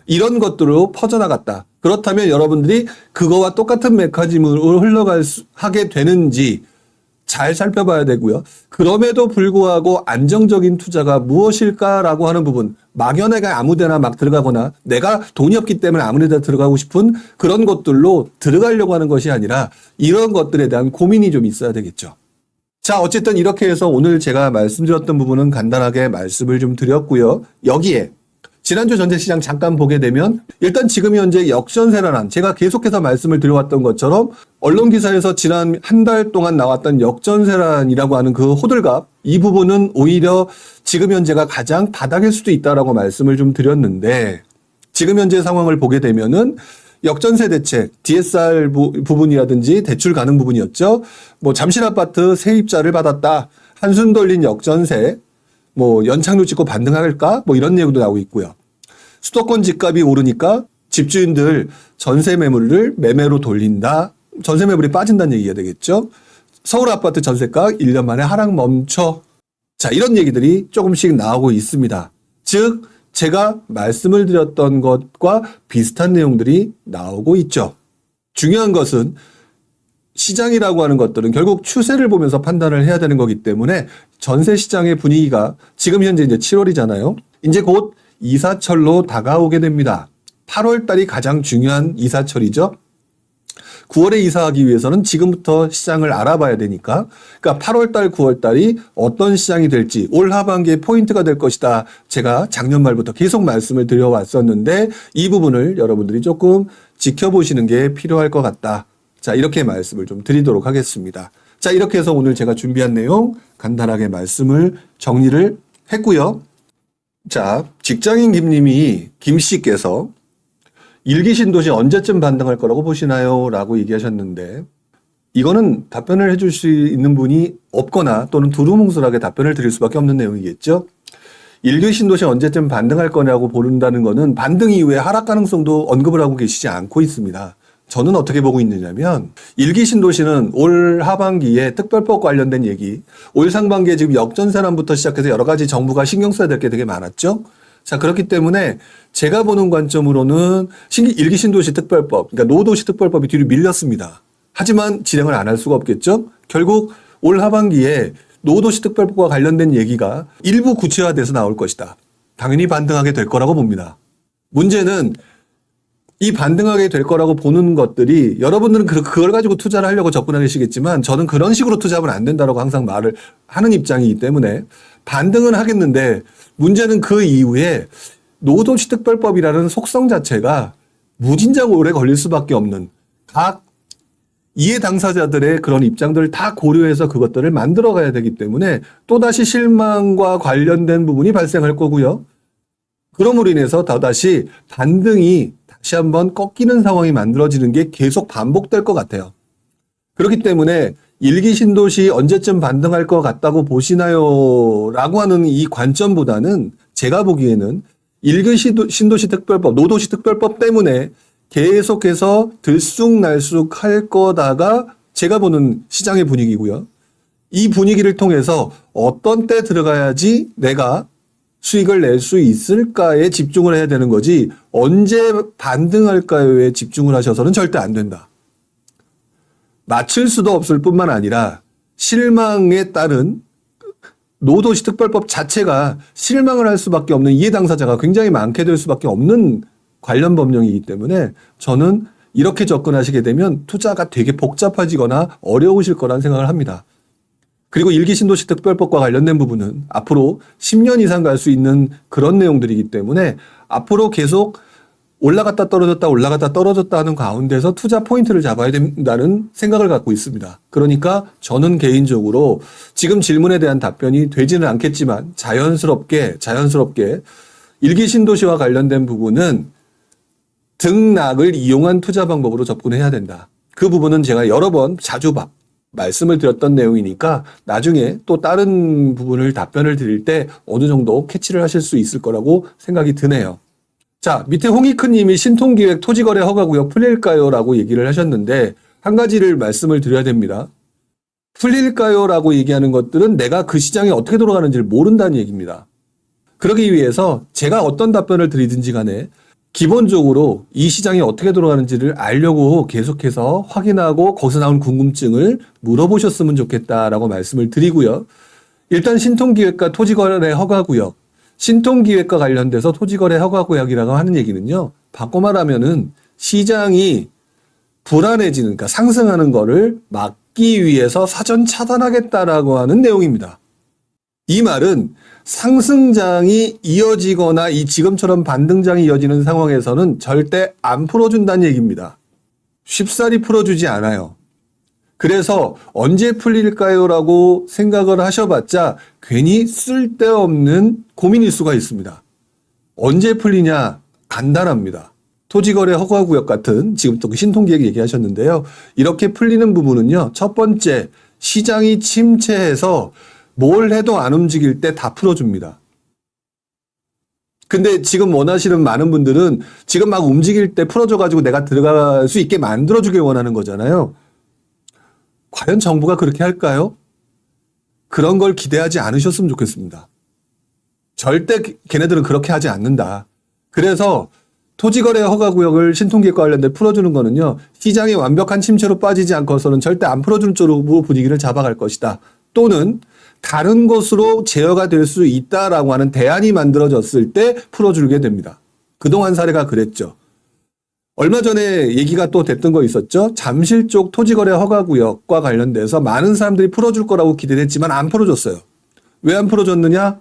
이런 것들로 퍼져나갔다. 그렇다면 여러분들이 그거와 똑같은 메커니즘으로 하게 되는지 잘 살펴봐야 되고요. 그럼에도 불구하고 안정적인 투자가 무엇일까라고 하는 부분, 막연하게 아무데나 막 들어가거나 내가 돈이 없기 때문에 아무데나 들어가고 싶은 그런 것들로 들어가려고 하는 것이 아니라 이런 것들에 대한 고민이 좀 있어야 되겠죠. 자, 어쨌든 이렇게 해서 오늘 제가 말씀드렸던 부분은 간단하게 말씀을 좀 드렸고요. 여기에 지난주 전세시장 잠깐 보게 되면 일단 지금 현재 역전세라는 제가 계속해서 말씀을 드려왔던 것처럼 언론 기사에서 지난 한 달 동안 나왔던 역전세란이라고 하는 그 호들갑, 이 부분은 오히려 지금 현재가 가장 바닥일 수도 있다라고 말씀을 좀 드렸는데, 지금 현재 상황을 보게 되면은 역전세 대책, DSR 부분이라든지 대출 가능 부분이었죠. 뭐 잠실 아파트 세입자를 받았다, 한숨 돌린 역전세, 뭐 연착륙 짓고 반등할까? 뭐 이런 내용도 나오고 있고요. 수도권 집값이 오르니까 집주인들 전세 매물을 매매로 돌린다. 전세 매물이 빠진다는 얘기가 되겠죠. 서울 아파트 전세가 1년 만에 하락 멈춰. 자, 이런 얘기들이 조금씩 나오고 있습니다. 즉 제가 말씀을 드렸던 것과 비슷한 내용들이 나오고 있죠. 중요한 것은 시장이라고 하는 것들은 결국 추세를 보면서 판단을 해야 되는 거기 때문에 전세 시장의 분위기가 지금 현재 이제 7월이잖아요. 이제 곧 이사철로 다가오게 됩니다. 8월 달이 가장 중요한 이사철이죠. 9월에 이사하기 위해서는 지금부터 시장을 알아봐야 되니까, 그러니까 8월 달, 9월 달이 어떤 시장이 될지 올 하반기의 포인트가 될 것이다. 제가 작년 말부터 계속 말씀을 드려왔었는데 이 부분을 여러분들이 조금 지켜보시는 게 필요할 것 같다. 자, 이렇게 말씀을 좀 드리도록 하겠습니다. 자, 이렇게 해서 오늘 제가 준비한 내용 간단하게 말씀을 정리를 했고요. 자, 직장인 김 씨께서 일기 신도시 언제쯤 반등할 거라고 보시나요? 라고 얘기하셨는데, 이거는 답변을 해줄 수 있는 분이 없거나 또는 두루뭉술하게 답변을 드릴 수밖에 없는 내용이겠죠. 일기 신도시 언제쯤 반등할 거냐고 보는다는 거는 반등 이후에 하락 가능성도 언급을 하고 계시지 않고 있습니다. 저는 어떻게 보고 있느냐면, 일기 신도시는 올 하반기에 특별법 관련된 얘기, 올 상반기에 지금 역전세난부터 시작해서 여러 가지 정부가 신경 써야 될 게 되게 많았죠. 자, 그렇기 때문에 제가 보는 관점으로는 일기 신도시 특별법, 그러니까 노도시 특별법이 뒤로 밀렸습니다. 하지만 진행을 안 할 수가 없겠죠. 결국 올 하반기에 노도시 특별법과 관련된 얘기가 일부 구체화돼서 나올 것이다. 당연히 반등하게 될 거라고 봅니다. 문제는 이 반등하게 될 거라고 보는 것들이, 여러분들은 그걸 가지고 투자를 하려고 접근하시겠지만 저는 그런 식으로 투자하면 안 된다라고 항상 말을 하는 입장이기 때문에 반등은 하겠는데, 문제는 그 이후에 노도시 특별법이라는 속성 자체가 무진장 오래 걸릴 수밖에 없는, 각 이해 당사자들의 그런 입장들을 다 고려해서 그것들을 만들어 가야 되기 때문에 또다시 실망과 관련된 부분이 발생할 거고요. 그러므로 인해서 더다시 반등이 다시 한번 꺾이는 상황이 만들어지는 게 계속 반복될 것 같아요. 그렇기 때문에 일기 신도시 언제쯤 반등할 것 같다고 보시나요? 라고 하는 이 관점보다는 제가 보기에는 일기 신도시 특별법, 노도시 특별법 때문에 계속해서 들쑥날쑥 할 거다가 제가 보는 시장의 분위기고요. 이 분위기를 통해서 어떤 때 들어가야지 내가 수익을 낼 수 있을까에 집중을 해야 되는 거지, 언제 반등할까요에 집중을 하셔서는 절대 안 된다. 맞출 수도 없을 뿐만 아니라 실망에 따른 노도시 특별법 자체가 실망을 할 수밖에 없는 이해 당사자가 굉장히 많게 될 수밖에 없는 관련 법령이기 때문에 저는 이렇게 접근하시게 되면 투자가 되게 복잡해지거나 어려우실 거란 생각을 합니다. 그리고 일기 신도시 특별법과 관련된 부분은 앞으로 10년 이상 갈 수 있는 그런 내용들이기 때문에 앞으로 계속 올라갔다 떨어졌다 하는 가운데서 투자 포인트를 잡아야 된다는 생각을 갖고 있습니다. 그러니까 저는 개인적으로 지금 질문에 대한 답변이 되지는 않겠지만 자연스럽게 일기 신도시와 관련된 부분은 등락을 이용한 투자 방법으로 접근해야 된다. 그 부분은 제가 여러 번 자주 말씀을 드렸던 내용이니까 나중에 또 다른 부분을 답변을 드릴 때 어느 정도 캐치를 하실 수 있을 거라고 생각이 드네요. 자, 밑에 홍익크님이 신통기획 토지거래 허가구역 풀릴까요? 라고 얘기를 하셨는데 한 가지를 말씀을 드려야 됩니다. 풀릴까요? 라고 얘기하는 것들은 내가 그 시장이 어떻게 돌아가는지를 모른다는 얘기입니다. 그러기 위해서 제가 어떤 답변을 드리든지 간에 기본적으로 이 시장이 어떻게 돌아가는지를 알려고 계속해서 확인하고 거기서 나온 궁금증을 물어보셨으면 좋겠다라고 말씀을 드리고요. 일단 신통기획과 토지거래 허가구역, 신통기획과 관련돼서 토지거래 허가구역이라고 하는 얘기는요. 바꿔 말하면은 시장이 불안해지는, 그러니까 상승하는 거를 막기 위해서 사전 차단하겠다라고 하는 내용입니다. 이 말은 상승장이 이어지거나 이 지금처럼 반등장이 이어지는 상황에서는 절대 안 풀어준다는 얘기입니다. 쉽사리 풀어주지 않아요. 그래서 언제 풀릴까요? 라고 생각을 하셔봤자 괜히 쓸데없는 고민일 수가 있습니다. 언제 풀리냐? 간단합니다. 토지거래 허가구역 같은 지금 또 그 신통기획 얘기하셨는데요. 이렇게 풀리는 부분은요. 첫 번째, 시장이 침체해서 뭘 해도 안 움직일 때 다 풀어줍니다. 근데 지금 원하시는 많은 분들은 지금 막 움직일 때 풀어줘가지고 내가 들어갈 수 있게 만들어주길 원하는 거잖아요. 과연 정부가 그렇게 할까요? 그런 걸 기대하지 않으셨으면 좋겠습니다. 절대 걔네들은 그렇게 하지 않는다. 그래서 토지거래 허가구역을 신통기획과 관련돼 풀어주는 거는요. 시장이 완벽한 침체로 빠지지 않고서는 절대 안 풀어주는 쪽으로 분위기를 잡아갈 것이다. 또는 다른 것으로 제어가 될 수 있다라고 하는 대안이 만들어졌을 때 풀어주게 됩니다. 그동안 사례가 그랬죠. 얼마 전에 얘기가 또 됐던 거 있었죠. 잠실 쪽 토지거래 허가구역과 관련돼서 많은 사람들이 풀어줄 거라고 기대를 했지만 안 풀어줬어요. 왜 안 풀어줬느냐?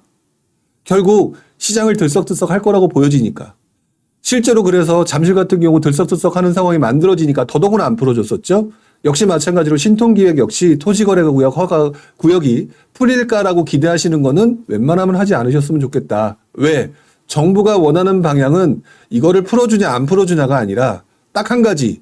결국 시장을 들썩들썩 할 거라고 보여지니까. 실제로 그래서 잠실 같은 경우 들썩들썩하는 상황이 만들어지니까 더더구나 안 풀어줬었죠. 역시 마찬가지로 신통기획 역시 토지거래구역 허가구역이 풀릴까라고 기대하시는 거는 웬만하면 하지 않으셨으면 좋겠다. 왜? 정부가 원하는 방향은 이거를 풀어주냐 안 풀어주냐가 아니라 딱 한 가지.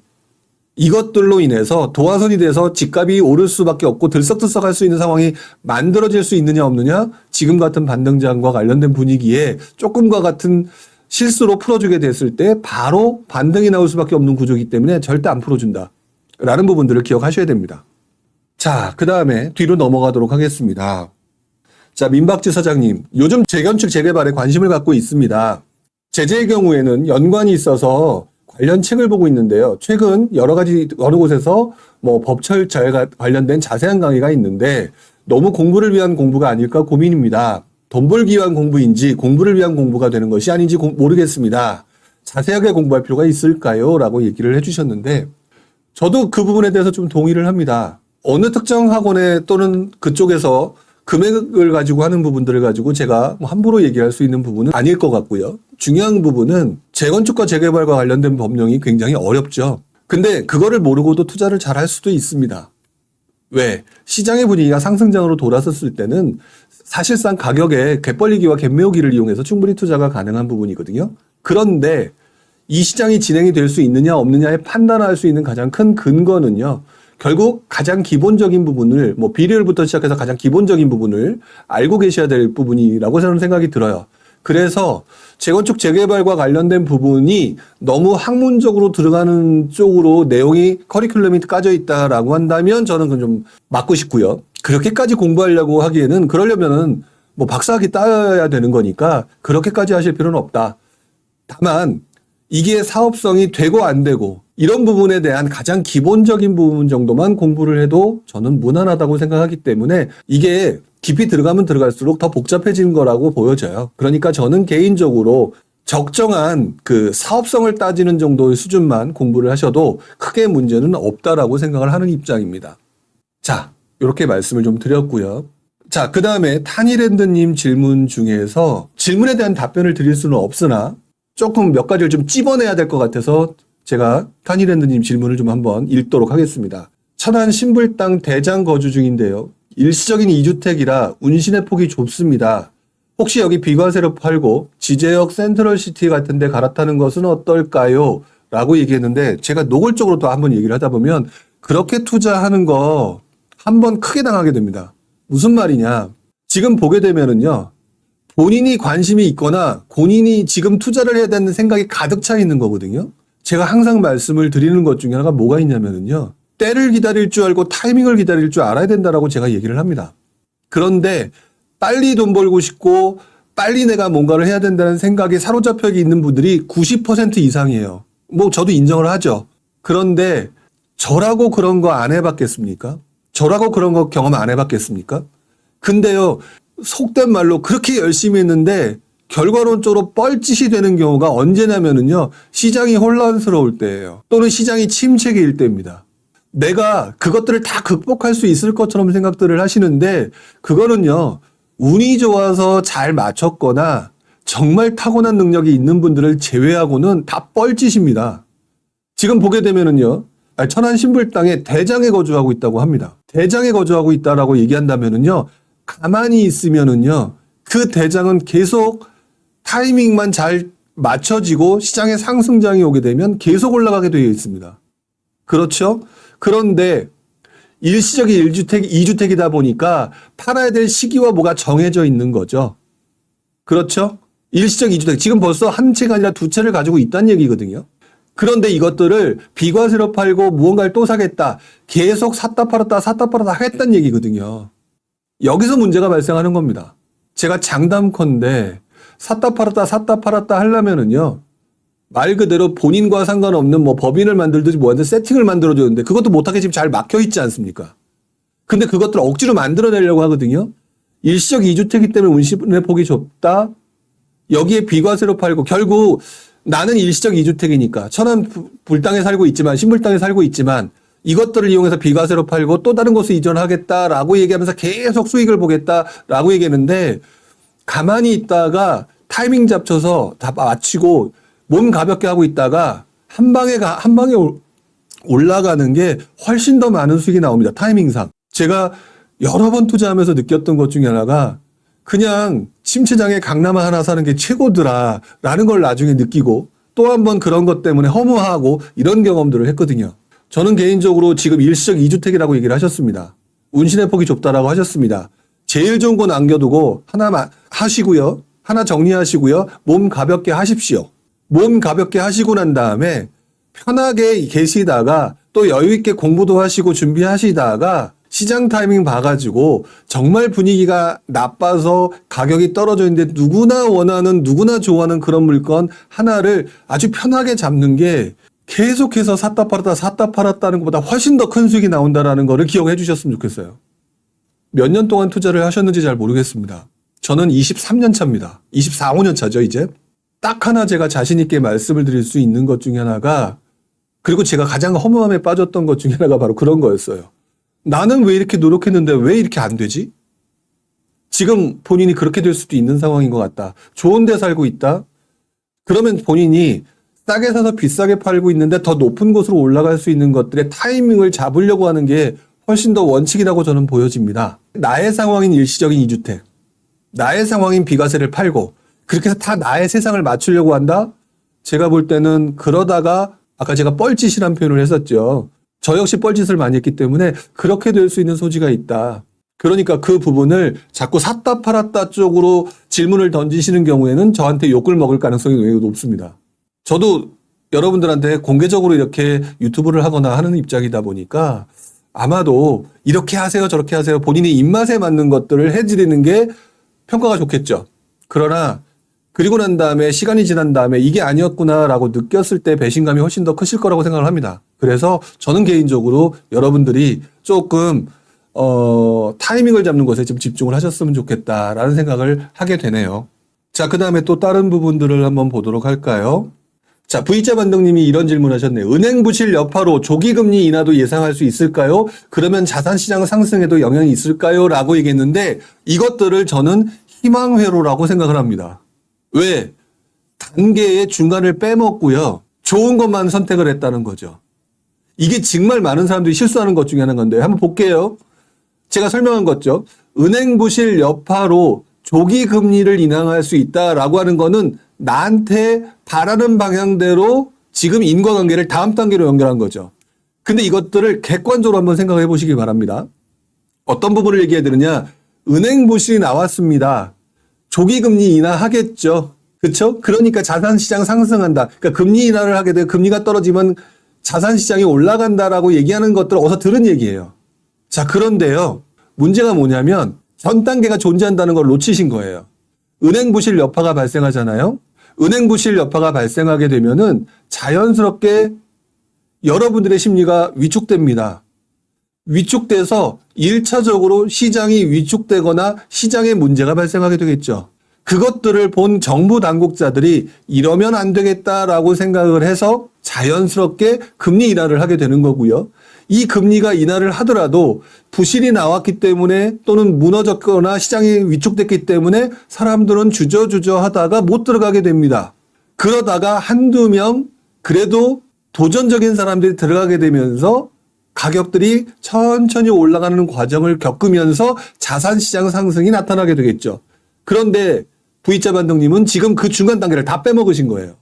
이것들로 인해서 도화선이 돼서 집값이 오를 수밖에 없고 들썩들썩할 수 있는 상황이 만들어질 수 있느냐 없느냐? 지금 같은 반등장과 관련된 분위기에 조금과 같은 실수로 풀어주게 됐을 때 바로 반등이 나올 수밖에 없는 구조이기 때문에 절대 안 풀어준다. 라는 부분들을 기억하셔야 됩니다. 자, 그 다음에 뒤로 넘어가도록 하겠습니다. 자, 민박지 사장님, 요즘 재건축 재개발에 관심을 갖고 있습니다. 제재의 경우에는 연관이 있어서 관련 책을 보고 있는데요. 최근 여러 가지 어느 곳에서 뭐 법철자에 관련된 자세한 강의가 있는데 너무 공부를 위한 공부가 아닐까 고민입니다. 돈 벌기 위한 공부인지 공부를 위한 공부가 되는 것이 아닌지 모르겠습니다. 자세하게 공부할 필요가 있을까요? 라고 얘기를 해주셨는데 저도 그 부분에 대해서 좀 동의를 합니다. 어느 특정 학원에 또는 그쪽에서 금액을 가지고 하는 부분들을 가지고 제가 뭐 함부로 얘기할 수 있는 부분은 아닐 것 같고요. 중요한 부분은 재건축과 재개발과 관련된 법령이 굉장히 어렵죠. 근데 그거를 모르고도 투자를 잘 할 수도 있습니다. 왜? 시장의 분위기가 상승장으로 돌아섰을 때는 사실상 가격에 갭벌리기와 갭매우기를 이용해서 충분히 투자가 가능한 부분이거든요. 그런데 이 시장이 진행이 될 수 있느냐 없느냐에 판단할 수 있는 가장 큰 근거는요. 결국 가장 기본적인 부분을 뭐 비례율부터 시작해서 가장 기본적인 부분을 알고 계셔야 될 부분이라고 저는 생각이 들어요. 그래서 재건축 재개발과 관련된 부분이 너무 학문적으로 들어가는 쪽으로 내용이 커리큘럼이 까져 있다라고 한다면 저는 그건 좀 막고 싶고요. 그렇게까지 공부하려고 하기에는 그러려면은 뭐 박사학위 따야 되는 거니까 그렇게까지 하실 필요는 없다. 다만 이게 사업성이 되고 안 되고 이런 부분에 대한 가장 기본적인 부분 정도만 공부를 해도 저는 무난하다고 생각하기 때문에 이게 깊이 들어가면 들어갈수록 더 복잡해지는 거라고 보여져요. 그러니까 저는 개인적으로 적정한 그 사업성을 따지는 정도의 수준만 공부를 하셔도 크게 문제는 없다라고 생각을 하는 입장입니다. 자, 이렇게 말씀을 좀 드렸고요. 자, 그 다음에 타니랜드님 질문 중에서 질문에 대한 답변을 드릴 수는 없으나 조금 몇 가지를 좀 찝어내야 될 것 같아서 제가 타니랜드님 질문을 좀 한번 읽도록 하겠습니다. 천안 신불 땅 대장 거주 중인데요. 일시적인 2주택이라 운신의 폭이 좁습니다. 혹시 여기 비과세로 팔고 지제역 센트럴시티 같은 데 갈아타는 것은 어떨까요? 라고 얘기했는데 제가 노골적으로 또 한번 얘기를 하다 보면 그렇게 투자하는 거 한번 크게 당하게 됩니다. 무슨 말이냐. 지금 보게 되면은요. 본인이 관심이 있거나 본인이 지금 투자를 해야 되는 생각이 가득 차 있는 거거든요. 제가 항상 말씀을 드리는 것 중에 하나가 뭐가 있냐면은요. 때를 기다릴 줄 알고 타이밍을 기다릴 줄 알아야 된다라고 제가 얘기를 합니다. 그런데 빨리 돈 벌고 싶고 빨리 내가 뭔가를 해야 된다는 생각에 사로잡혀 있는 분들이 90% 이상이에요. 뭐 저도 인정을 하죠. 그런데 저라고 그런 거 안 해봤겠습니까? 저라고 그런 거 경험 안 해봤겠습니까? 근데요, 속된 말로 그렇게 열심히 했는데 결과론적으로 뻘짓이 되는 경우가 언제냐면은요, 시장이 혼란스러울 때예요. 또는 시장이 침체기일 때입니다. 내가 그것들을 다 극복할 수 있을 것처럼 생각들을 하시는데 그거는요, 운이 좋아서 잘 맞췄거나 정말 타고난 능력이 있는 분들을 제외하고는 다 뻘짓입니다. 지금 보게 되면은요, 천안 신불당에 대장에 거주하고 있다고 합니다. 대장에 거주하고 있다라고 얘기한다면은요, 가만히 있으면은요, 그 대장은 계속 타이밍만 잘 맞춰지고 시장에 상승장이 오게 되면 계속 올라가게 되어 있습니다. 그렇죠? 그런데 일시적인 1주택, 2주택이다 보니까 팔아야 될 시기와 뭐가 정해져 있는 거죠. 그렇죠? 일시적 2주택. 지금 벌써 한 채가 아니라 두 채를 가지고 있다는 얘기거든요. 그런데 이것들을 비과세로 팔고 무언가를 또 사겠다. 계속 샀다 팔았다 하겠다는 얘기거든요. 여기서 문제가 발생하는 겁니다. 제가 장담컨대 샀다 팔았다 하려면은요, 말 그대로 본인과 상관없는 뭐 법인을 만들든지 뭐하든 세팅을 만들어주는데 그것도 못하게 지금 잘 막혀 있지 않습니까? 근데 그것들을 억지로 만들어내려고 하거든요. 일시적 2주택이기 때문에 운신의 폭이 좁다. 여기에 비과세로 팔고 결국 나는 일시적 2주택이니까 천안 불당에 살고 있지만 신불당에 살고 있지만 이것들을 이용해서 비과세로 팔고 또 다른 곳에 이전하겠다라고 얘기하면서 계속 수익을 보겠다라고 얘기했는데 가만히 있다가 타이밍 잡쳐서 다 마치고 몸 가볍게 하고 있다가 한 방에 올라가는 게 훨씬 더 많은 수익이 나옵니다. 타이밍상. 제가 여러 번 투자하면서 느꼈던 것 중에 하나가 그냥 침체장에 강남화 하나 사는 게 최고더라라는 걸 나중에 느끼고 또 한 번 그런 것 때문에 허무하고 이런 경험들을 했거든요. 저는 개인적으로 지금 일시적 2주택이라고 얘기를 하셨습니다. 운신의 폭이 좁다라고 하셨습니다. 제일 좋은 거 남겨두고 하나만 하시고요. 하나 정리하시고요. 몸 가볍게 하십시오. 몸 가볍게 하시고 난 다음에 편하게 계시다가 또 여유 있게 공부도 하시고 준비하시다가 시장 타이밍 봐가지고 정말 분위기가 나빠서 가격이 떨어져 있는데 누구나 원하는 누구나 좋아하는 그런 물건 하나를 아주 편하게 잡는 게 계속해서 샀다 팔았다는 것보다 훨씬 더 큰 수익이 나온다는 거를 기억해 주셨으면 좋겠어요. 몇 년 동안 투자를 하셨는지 잘 모르겠습니다. 저는 23년 차입니다. 24, 5년 차죠, 이제. 딱 하나 제가 자신 있게 말씀을 드릴 수 있는 것 중에 하나가, 그리고 제가 가장 허무함에 빠졌던 것 중에 하나가 바로 그런 거였어요. 나는 왜 이렇게 노력했는데 왜 이렇게 안 되지? 지금 본인이 그렇게 될 수도 있는 상황인 것 같다. 좋은 데 살고 있다. 그러면 본인이 싸게 사서 비싸게 팔고 있는데 더 높은 곳으로 올라갈 수 있는 것들의 타이밍을 잡으려고 하는 게 훨씬 더 원칙이라고 저는 보여집니다. 나의 상황인 일시적인 2주택, 나의 상황인 비과세를 팔고 그렇게 해서 다 나의 세상을 맞추려고 한다? 제가 볼 때는 그러다가 아까 제가 뻘짓이라는 표현을 했었죠. 저 역시 뻘짓을 많이 했기 때문에 그렇게 될 수 있는 소지가 있다. 그러니까 그 부분을 자꾸 샀다 팔았다 쪽으로 질문을 던지시는 경우에는 저한테 욕을 먹을 가능성이 매우 높습니다. 저도 여러분들한테 공개적으로 이렇게 유튜브를 하거나 하는 입장이다 보니까 아마도 이렇게 하세요 저렇게 하세요 본인의 입맛에 맞는 것들을 해드리는 게 평가가 좋겠죠. 그러나 그리고 난 다음에 시간이 지난 다음에 이게 아니었구나라고 느꼈을 때 배신감이 훨씬 더 크실 거라고 생각을 합니다. 그래서 저는 개인적으로 여러분들이 조금 타이밍을 잡는 것에 좀 집중을 하셨으면 좋겠다라는 생각을 하게 되네요. 자, 그 다음에 또 다른 부분들을 한번 보도록 할까요? 자, V자 반등님이 이런 질문 하셨네요. 은행 부실 여파로 조기금리 인하도 예상할 수 있을까요? 그러면 자산시장 상승에도 영향이 있을까요? 라고 얘기했는데 이것들을 저는 희망회로라고 생각을 합니다. 왜? 단계의 중간을 빼먹고요. 좋은 것만 선택을 했다는 거죠. 이게 정말 많은 사람들이 실수하는 것 중에 하나인 건데 한번 볼게요. 제가 설명한 거죠. 은행 부실 여파로 조기 금리를 인하할 수 있다라고 하는 거는 나한테 바라는 방향대로 지금 인과관계를 다음 단계로 연결한 거죠. 근데 이것들을 객관적으로 한번 생각해 보시기 바랍니다. 어떤 부분을 얘기해야 되느냐. 은행 부실이 나왔습니다. 조기 금리 인하하겠죠. 그렇죠? 그러니까 자산시장 상승한다. 그러니까 금리 인하를 하게 되고 금리가 떨어지면 자산시장이 올라간다라고 얘기하는 것들을 어디서 들은 얘기예요. 자, 그런데요. 문제가 뭐냐면 전 단계가 존재한다는 걸 놓치신 거예요. 은행 부실 여파가 발생하잖아요. 은행 부실 여파가 발생하게 되면은 자연스럽게 여러분들의 심리가 위축됩니다. 위축돼서 1차적으로 시장이 위축되거나 시장에 문제가 발생하게 되겠죠. 그것들을 본 정부 당국자들이 이러면 안 되겠다라고 생각을 해서 자연스럽게 금리 인하를 하게 되는 거고요. 이 금리가 인하를 하더라도 부실이 나왔기 때문에 또는 무너졌거나 시장이 위축됐기 때문에 사람들은 주저주저 하다가 못 들어가게 됩니다. 그러다가 한두 명 그래도 도전적인 사람들이 들어가게 되면서 가격들이 천천히 올라가는 과정을 겪으면서 자산시장 상승이 나타나게 되겠죠. 그런데 V자 반등님은 지금 그 중간 단계를 다 빼먹으신 거예요.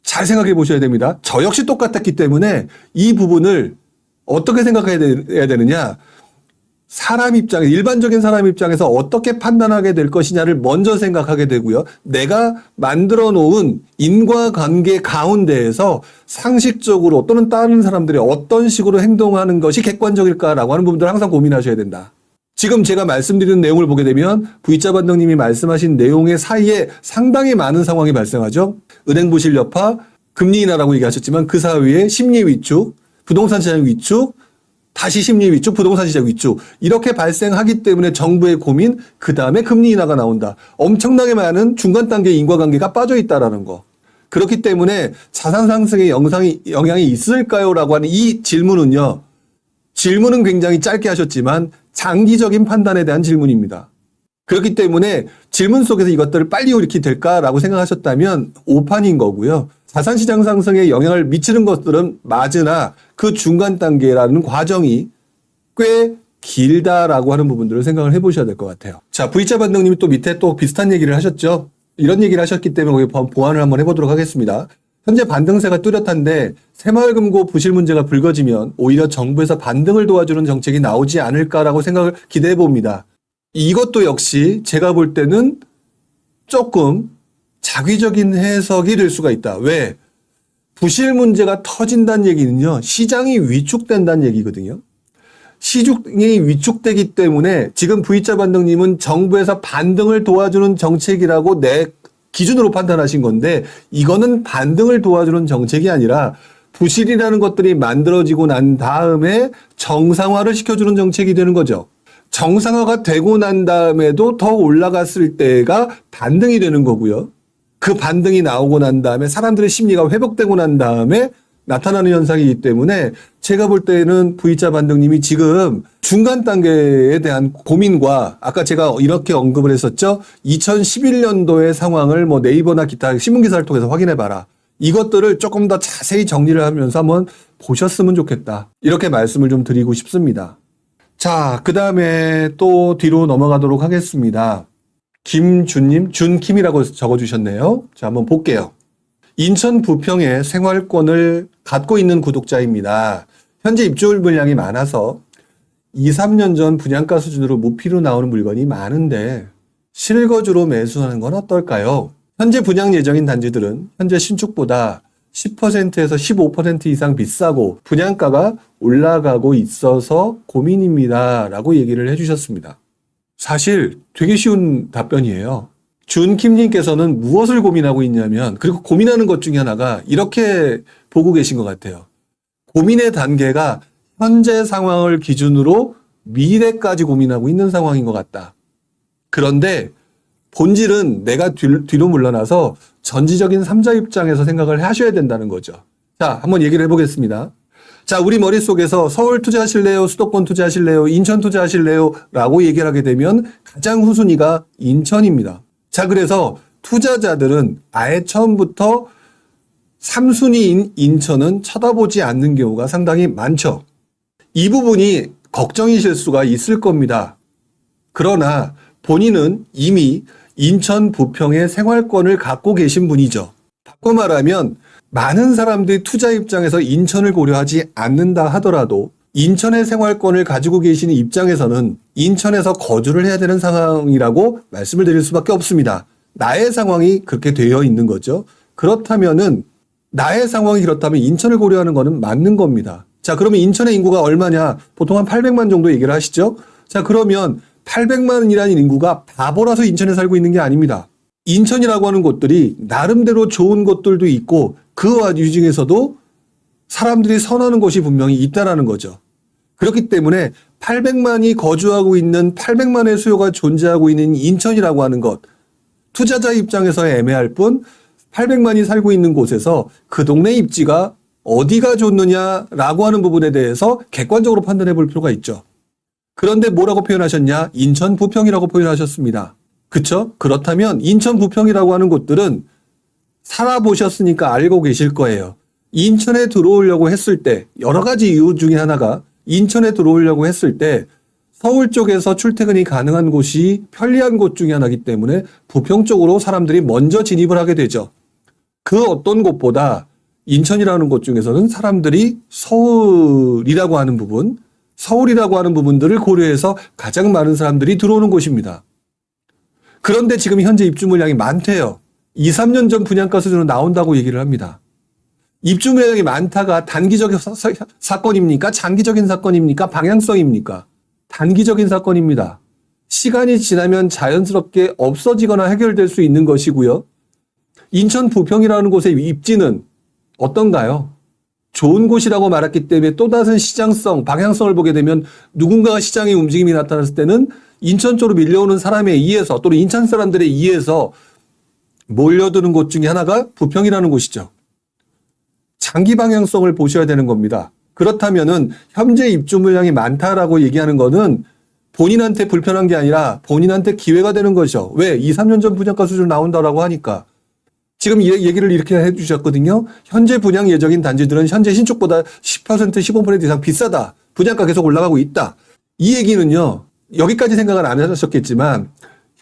잘 생각해 보셔야 됩니다. 저 역시 똑같았기 때문에 이 부분을 어떻게 생각해야 되느냐. 사람 입장에, 일반적인 사람 입장에서 어떻게 판단하게 될 것이냐를 먼저 생각하게 되고요. 내가 만들어 놓은 인과관계 가운데에서 상식적으로 또는 다른 사람들이 어떤 식으로 행동하는 것이 객관적일까라고 하는 부분들을 항상 고민하셔야 된다. 지금 제가 말씀드리는 내용을 보게 되면 V자 반등님이 말씀하신 내용의 사이에 상당히 많은 상황이 발생하죠. 은행 부실 여파, 금리 인하라고 얘기하셨지만 그 사이에 심리 위축, 부동산 시장 위축, 다시 심리 위축, 부동산 시장 위축 이렇게 발생하기 때문에 정부의 고민, 그 다음에 금리 인하가 나온다. 엄청나게 많은 중간 단계의 인과관계가 빠져 있다라는 거. 그렇기 때문에 자산 상승에 영향이 있을까요? 라고 하는 이 질문은요. 질문은 굉장히 짧게 하셨지만 장기적인 판단에 대한 질문입니다. 그렇기 때문에 질문 속에서 이것들을 빨리 이렇게 될까라고 생각하셨다면 오판인 거고요. 자산시장 상승에 영향을 미치는 것들은 맞으나 그 중간 단계라는 과정이 꽤 길다라고 하는 부분들을 생각을 해보셔야 될 것 같아요. 자, V자 반등님이 또 밑에 또 비슷한 얘기를 하셨죠. 이런 얘기를 하셨기 때문에 거기 보완을 한번 해보도록 하겠습니다. 현재 반등세가 뚜렷한데 새마을금고 부실 문제가 불거지면 오히려 정부에서 반등을 도와주는 정책이 나오지 않을까라고 생각을 기대해 봅니다. 이것도 역시 제가 볼 때는 조금 자기적인 해석이 될 수가 있다. 왜? 부실 문제가 터진다는 얘기는요. 시장이 위축된다는 얘기거든요. 시장이 위축되기 때문에 지금 V자 반등님은 정부에서 반등을 도와주는 정책이라고 내 기준으로 판단하신 건데 이거는 반등을 도와주는 정책이 아니라 부실이라는 것들이 만들어지고 난 다음에 정상화를 시켜주는 정책이 되는 거죠. 정상화가 되고 난 다음에도 더 올라갔을 때가 반등이 되는 거고요. 그 반등이 나오고 난 다음에 사람들의 심리가 회복되고 난 다음에 나타나는 현상이기 때문에 제가 볼 때는 V자 반등님이 지금 중간 단계에 대한 고민과 아까 제가 이렇게 언급을 했었죠. 2011년도의 상황을 뭐 네이버나 기타 신문기사를 통해서 확인해봐라. 이것들을 조금 더 자세히 정리를 하면서 한번 보셨으면 좋겠다. 이렇게 말씀을 좀 드리고 싶습니다. 자, 그 다음에 또 뒤로 넘어가도록 하겠습니다. 김준님, 준킴이라고 적어주셨네요. 자, 한번 볼게요. 인천 부평에 생활권을 갖고 있는 구독자입니다. 현재 입주물 물량이 많아서 2, 3년 전 분양가 수준으로 무피로 나오는 물건이 많은데 실거주로 매수하는 건 어떨까요? 현재 분양 예정인 단지들은 현재 신축보다 10%에서 15% 이상 비싸고 분양가가 올라가고 있어서 고민입니다. 라고 얘기를 해주셨습니다. 사실 되게 쉬운 답변이에요. 준킴님께서는 무엇을 고민하고 있냐면 그리고 고민하는 것 중에 하나가 이렇게 보고 계신 것 같아요. 고민의 단계가 현재 상황을 기준으로 미래까지 고민하고 있는 상황인 것 같다. 그런데 본질은 내가 뒤로 물러나서 전지적인 3자 입장에서 생각을 하셔야 된다는 거죠. 자, 한번 얘기를 해보겠습니다. 자, 우리 머릿속에서 서울 투자하실래요? 수도권 투자하실래요? 인천 투자하실래요? 라고 얘기를 하게 되면 가장 후순위가 인천입니다. 자, 그래서 투자자들은 아예 처음부터 3순위인 인천은 쳐다보지 않는 경우가 상당히 많죠. 이 부분이 걱정이실 수가 있을 겁니다. 그러나 본인은 이미 인천 부평의 생활권을 갖고 계신 분이죠. 바꿔 말하면 많은 사람들이 투자 입장에서 인천을 고려하지 않는다 하더라도 인천의 생활권을 가지고 계시는 입장에서는 인천에서 거주를 해야 되는 상황이라고 말씀을 드릴 수밖에 없습니다. 나의 상황이 그렇게 되어 있는 거죠. 그렇다면은 나의 상황이 그렇다면 인천을 고려하는 거는 맞는 겁니다. 자, 그러면 인천의 인구가 얼마냐? 보통 한 800만 정도 얘기를 하시죠. 자, 그러면 800만이라는 인구가 바보라서 인천에 살고 있는 게 아닙니다. 인천이라고 하는 곳들이 나름대로 좋은 곳들도 있고 그 와중에서도 사람들이 선호하는 곳이 분명히 있다라는 거죠. 그렇기 때문에 800만이 거주하고 있는 800만의 수요가 존재하고 있는 인천이라고 하는 것, 투자자 입장에서 애매할 뿐 800만이 살고 있는 곳에서 그 동네 입지가 어디가 좋느냐라고 하는 부분에 대해서 객관적으로 판단해 볼 필요가 있죠. 그런데 뭐라고 표현하셨냐? 인천 부평이라고 표현하셨습니다. 그쵸? 그렇다면 인천 부평이라고 하는 곳들은 살아보셨으니까 알고 계실 거예요. 인천에 들어오려고 했을 때 여러 가지 이유 중에 하나가 인천에 들어오려고 했을 때 서울 쪽에서 출퇴근이 가능한 곳이 편리한 곳 중에 하나이기 때문에 부평 쪽으로 사람들이 먼저 진입을 하게 되죠. 그 어떤 곳보다 인천이라는 곳 중에서는 사람들이 서울이라고 하는 부분들을 고려해서 가장 많은 사람들이 들어오는 곳입니다. 그런데 지금 현재 입주 물량이 많대요. 2, 3년 전 분양가 수준으로 나온다고 얘기를 합니다. 입주 물량이 많다가 단기적인 사건입니까? 장기적인 사건입니까? 방향성입니까? 단기적인 사건입니다. 시간이 지나면 자연스럽게 없어지거나 해결될 수 있는 것이고요. 인천 부평이라는 곳의 입지는 어떤가요? 좋은 곳이라고 말했기 때문에 또 다른 시장성, 방향성을 보게 되면 누군가가 시장의 움직임이 나타났을 때는 인천 쪽으로 밀려오는 사람에 의해서 또는 인천 사람들에 의해서 몰려드는 곳 중에 하나가 부평이라는 곳이죠. 장기 방향성을 보셔야 되는 겁니다. 그렇다면은 현재 입주 물량이 많다라고 얘기하는 거는 본인한테 불편한 게 아니라 본인한테 기회가 되는 거죠. 왜? 2, 3년 전 분양가 수준 나온다라고 하니까. 지금 얘기를 이렇게 해주셨거든요. 현재 분양 예정인 단지들은 현재 신축보다 10%, 15% 이상 비싸다. 분양가 계속 올라가고 있다. 이 얘기는요. 여기까지 생각을 안 하셨겠지만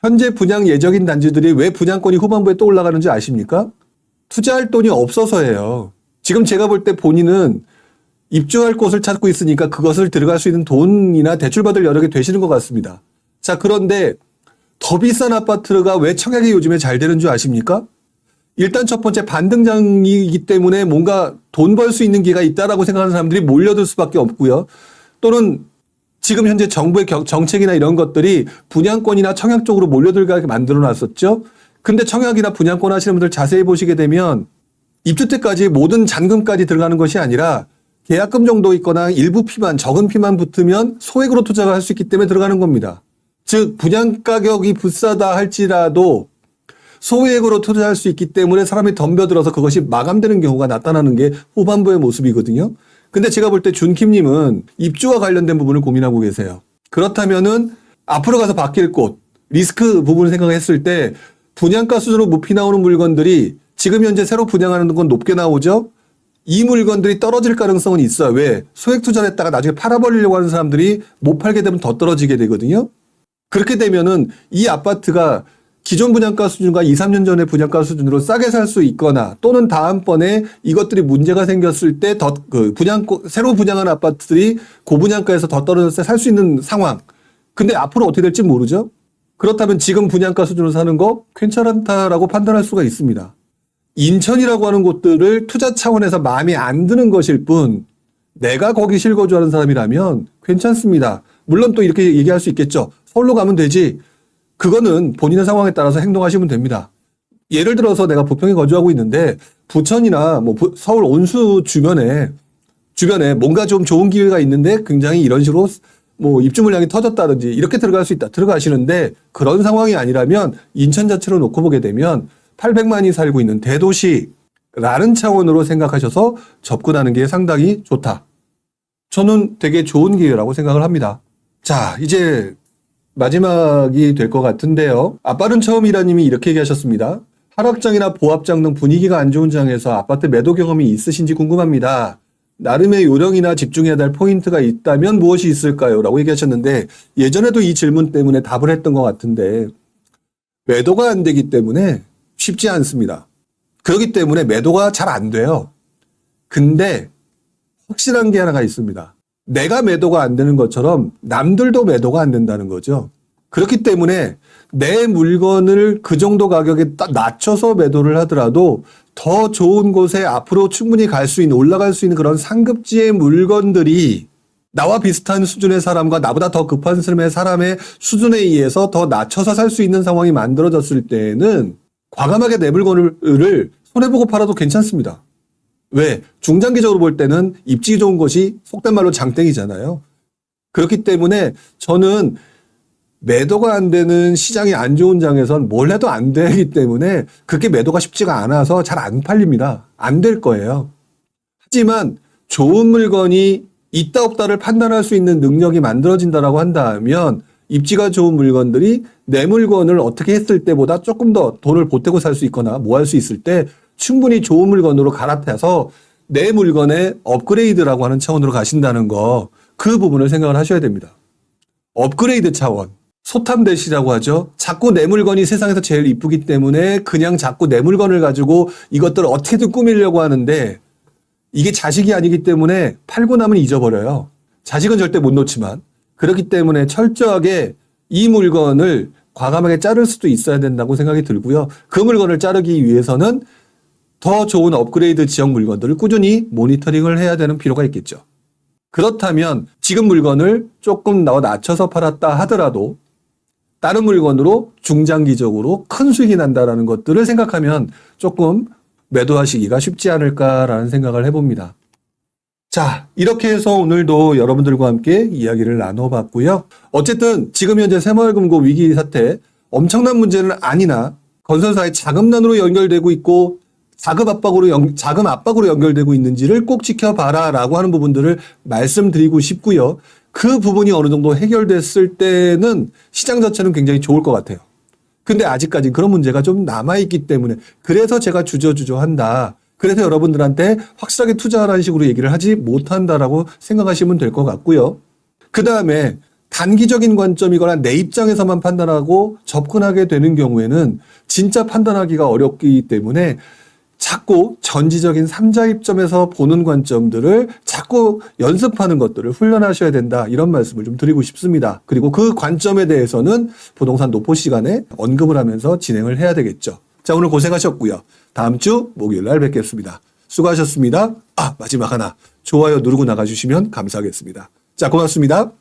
현재 분양 예정인 단지들이 왜 분양권이 후반부에 또 올라가는지 아십니까? 투자할 돈이 없어서예요. 지금 제가 볼 때 본인은 입주할 곳을 찾고 있으니까 그것을 들어갈 수 있는 돈이나 대출받을 여력이 되시는 것 같습니다. 자, 그런데 더 비싼 아파트가 왜 청약이 요즘에 잘 되는 줄 아십니까? 일단 첫 번째 반등장이기 때문에 뭔가 돈 벌 수 있는 기회가 있다라고 생각하는 사람들이 몰려들 수밖에 없고요. 또는 지금 현재 정부의 정책이나 이런 것들이 분양권이나 청약 쪽으로 몰려들게 만들어 놨었죠. 근데 청약이나 분양권 하시는 분들 자세히 보시게 되면 입주 때까지 모든 잔금까지 들어가는 것이 아니라 계약금 정도 있거나 일부 피만, 적은 피만 붙으면 소액으로 투자가 할 수 있기 때문에 들어가는 겁니다. 즉 분양 가격이 비싸다 할지라도 소액으로 투자할 수 있기 때문에 사람이 덤벼들어서 그것이 마감되는 경우가 나타나는 게 후반부의 모습이거든요. 근데 제가 볼 때 준킴님은 입주와 관련된 부분을 고민하고 계세요. 그렇다면은 앞으로 가서 바뀔 곳, 리스크 부분을 생각했을 때 분양가 수준으로 높이 나오는 물건들이 지금 현재 새로 분양하는 건 높게 나오죠. 이 물건들이 떨어질 가능성은 있어요. 왜? 소액 투자를 했다가 나중에 팔아버리려고 하는 사람들이 못 팔게 되면 더 떨어지게 되거든요. 그렇게 되면은 이 아파트가 기존 분양가 수준과 2, 3년 전의 분양가 수준으로 싸게 살 수 있거나 또는 다음번에 이것들이 문제가 생겼을 때 더 새로 분양한 아파트들이 고분양가에서 더 떨어졌을 때 살 수 있는 상황. 근데 앞으로 어떻게 될지 모르죠. 그렇다면 지금 분양가 수준으로 사는 거 괜찮다라고 판단할 수가 있습니다. 인천이라고 하는 곳들을 투자 차원에서 마음에 안 드는 것일 뿐 내가 거기 실거주하는 사람이라면 괜찮습니다. 물론 또 이렇게 얘기할 수 있겠죠. 서울로 가면 되지. 그거는 본인의 상황에 따라서 행동하시면 됩니다. 예를 들어서 내가 부평에 거주하고 있는데 부천이나 뭐 서울 온수 주변에 뭔가 좀 좋은 기회가 있는데 굉장히 이런 식으로 뭐 입주 물량이 터졌다든지 이렇게 들어갈 수 있다. 들어가시는데 그런 상황이 아니라면 인천 자체로 놓고 보게 되면 800만이 살고 있는 대도시라는 차원으로 생각하셔서 접근하는 게 상당히 좋다. 저는 되게 좋은 기회라고 생각을 합니다. 자, 이제 마지막이 될 것 같은데요. 아빠는 처음이라님이 이렇게 얘기하셨습니다. 하락장이나 보합장 등 분위기가 안 좋은 장에서 아파트 매도 경험이 있으신지 궁금합니다. 나름의 요령이나 집중해야 될 포인트가 있다면 무엇이 있을까요? 라고 얘기하셨는데 예전에도 이 질문 때문에 답을 했던 것 같은데 매도가 안 되기 때문에 쉽지 않습니다. 그렇기 때문에 매도가 잘 안 돼요. 근데 확실한 게 하나가 있습니다. 내가 매도가 안 되는 것처럼 남들도 매도가 안 된다는 거죠. 그렇기 때문에 내 물건을 그 정도 가격에 딱 낮춰서 매도를 하더라도 더 좋은 곳에 앞으로 충분히 올라갈 수 있는 그런 상급지의 물건들이 나와 비슷한 수준의 사람과 나보다 더 급한 사람의 수준에 의해서 더 낮춰서 살 수 있는 상황이 만들어졌을 때에는 과감하게 내 물건을 손해보고 팔아도 괜찮습니다. 왜? 중장기적으로 볼 때는 입지 좋은 것이 속된 말로 장땡이잖아요. 그렇기 때문에 저는 매도가 안 되는 시장이 안 좋은 장에선 뭘 해도 안 되기 때문에 그렇게 매도가 쉽지가 않아서 잘 안 팔립니다. 안 될 거예요. 하지만 좋은 물건이 있다 없다를 판단할 수 있는 능력이 만들어진다라고 한다면 입지가 좋은 물건들이 내 물건을 어떻게 했을 때보다 조금 더 돈을 보태고 살 수 있거나 뭐 할 수 있을 때 충분히 좋은 물건으로 갈아타서 내 물건의 업그레이드라고 하는 차원으로 가신다는 거, 그 부분을 생각을 하셔야 됩니다. 업그레이드 차원. 소탐대시라고 하죠. 자꾸 내 물건이 세상에서 제일 이쁘기 때문에 그냥 자꾸 내 물건을 가지고 이것들을 어떻게든 꾸미려고 하는데 이게 자식이 아니기 때문에 팔고 나면 잊어버려요. 자식은 절대 못 놓지만. 그렇기 때문에 철저하게 이 물건을 과감하게 자를 수도 있어야 된다고 생각이 들고요. 그 물건을 자르기 위해서는 더 좋은 업그레이드 지역 물건들을 꾸준히 모니터링을 해야 되는 필요가 있겠죠. 그렇다면 지금 물건을 조금 더 낮춰서 팔았다 하더라도 다른 물건으로 중장기적으로 큰 수익이 난다라는 것들을 생각하면 조금 매도하시기가 쉽지 않을까라는 생각을 해봅니다. 자, 이렇게 해서 오늘도 여러분들과 함께 이야기를 나눠봤고요. 어쨌든 지금 현재 새마을금고 위기 사태 엄청난 문제는 아니나 건설사의 자금난으로 연결되고 있고 자금 압박으로 연결되고 있는지를 꼭 지켜봐라라고 하는 부분들을 말씀드리고 싶고요. 그 부분이 어느 정도 해결됐을 때는 시장 자체는 굉장히 좋을 것 같아요. 근데 아직까지 그런 문제가 좀 남아있기 때문에 그래서 제가 주저주저한다. 그래서 여러분들한테 확실하게 투자하라는 식으로 얘기를 하지 못한다라고 생각하시면 될 것 같고요. 그 다음에 단기적인 관점이거나 내 입장에서만 판단하고 접근하게 되는 경우에는 진짜 판단하기가 어렵기 때문에 자꾸 전지적인 3자 입점에서 보는 관점들을 자꾸 연습하는 것들을 훈련하셔야 된다. 이런 말씀을 좀 드리고 싶습니다. 그리고 그 관점에 대해서는 부동산 노포 시간에 언급을 하면서 진행을 해야 되겠죠. 자, 오늘 고생하셨고요. 다음 주 목요일 날 뵙겠습니다. 수고하셨습니다. 마지막 하나. 좋아요 누르고 나가주시면 감사하겠습니다. 자, 고맙습니다.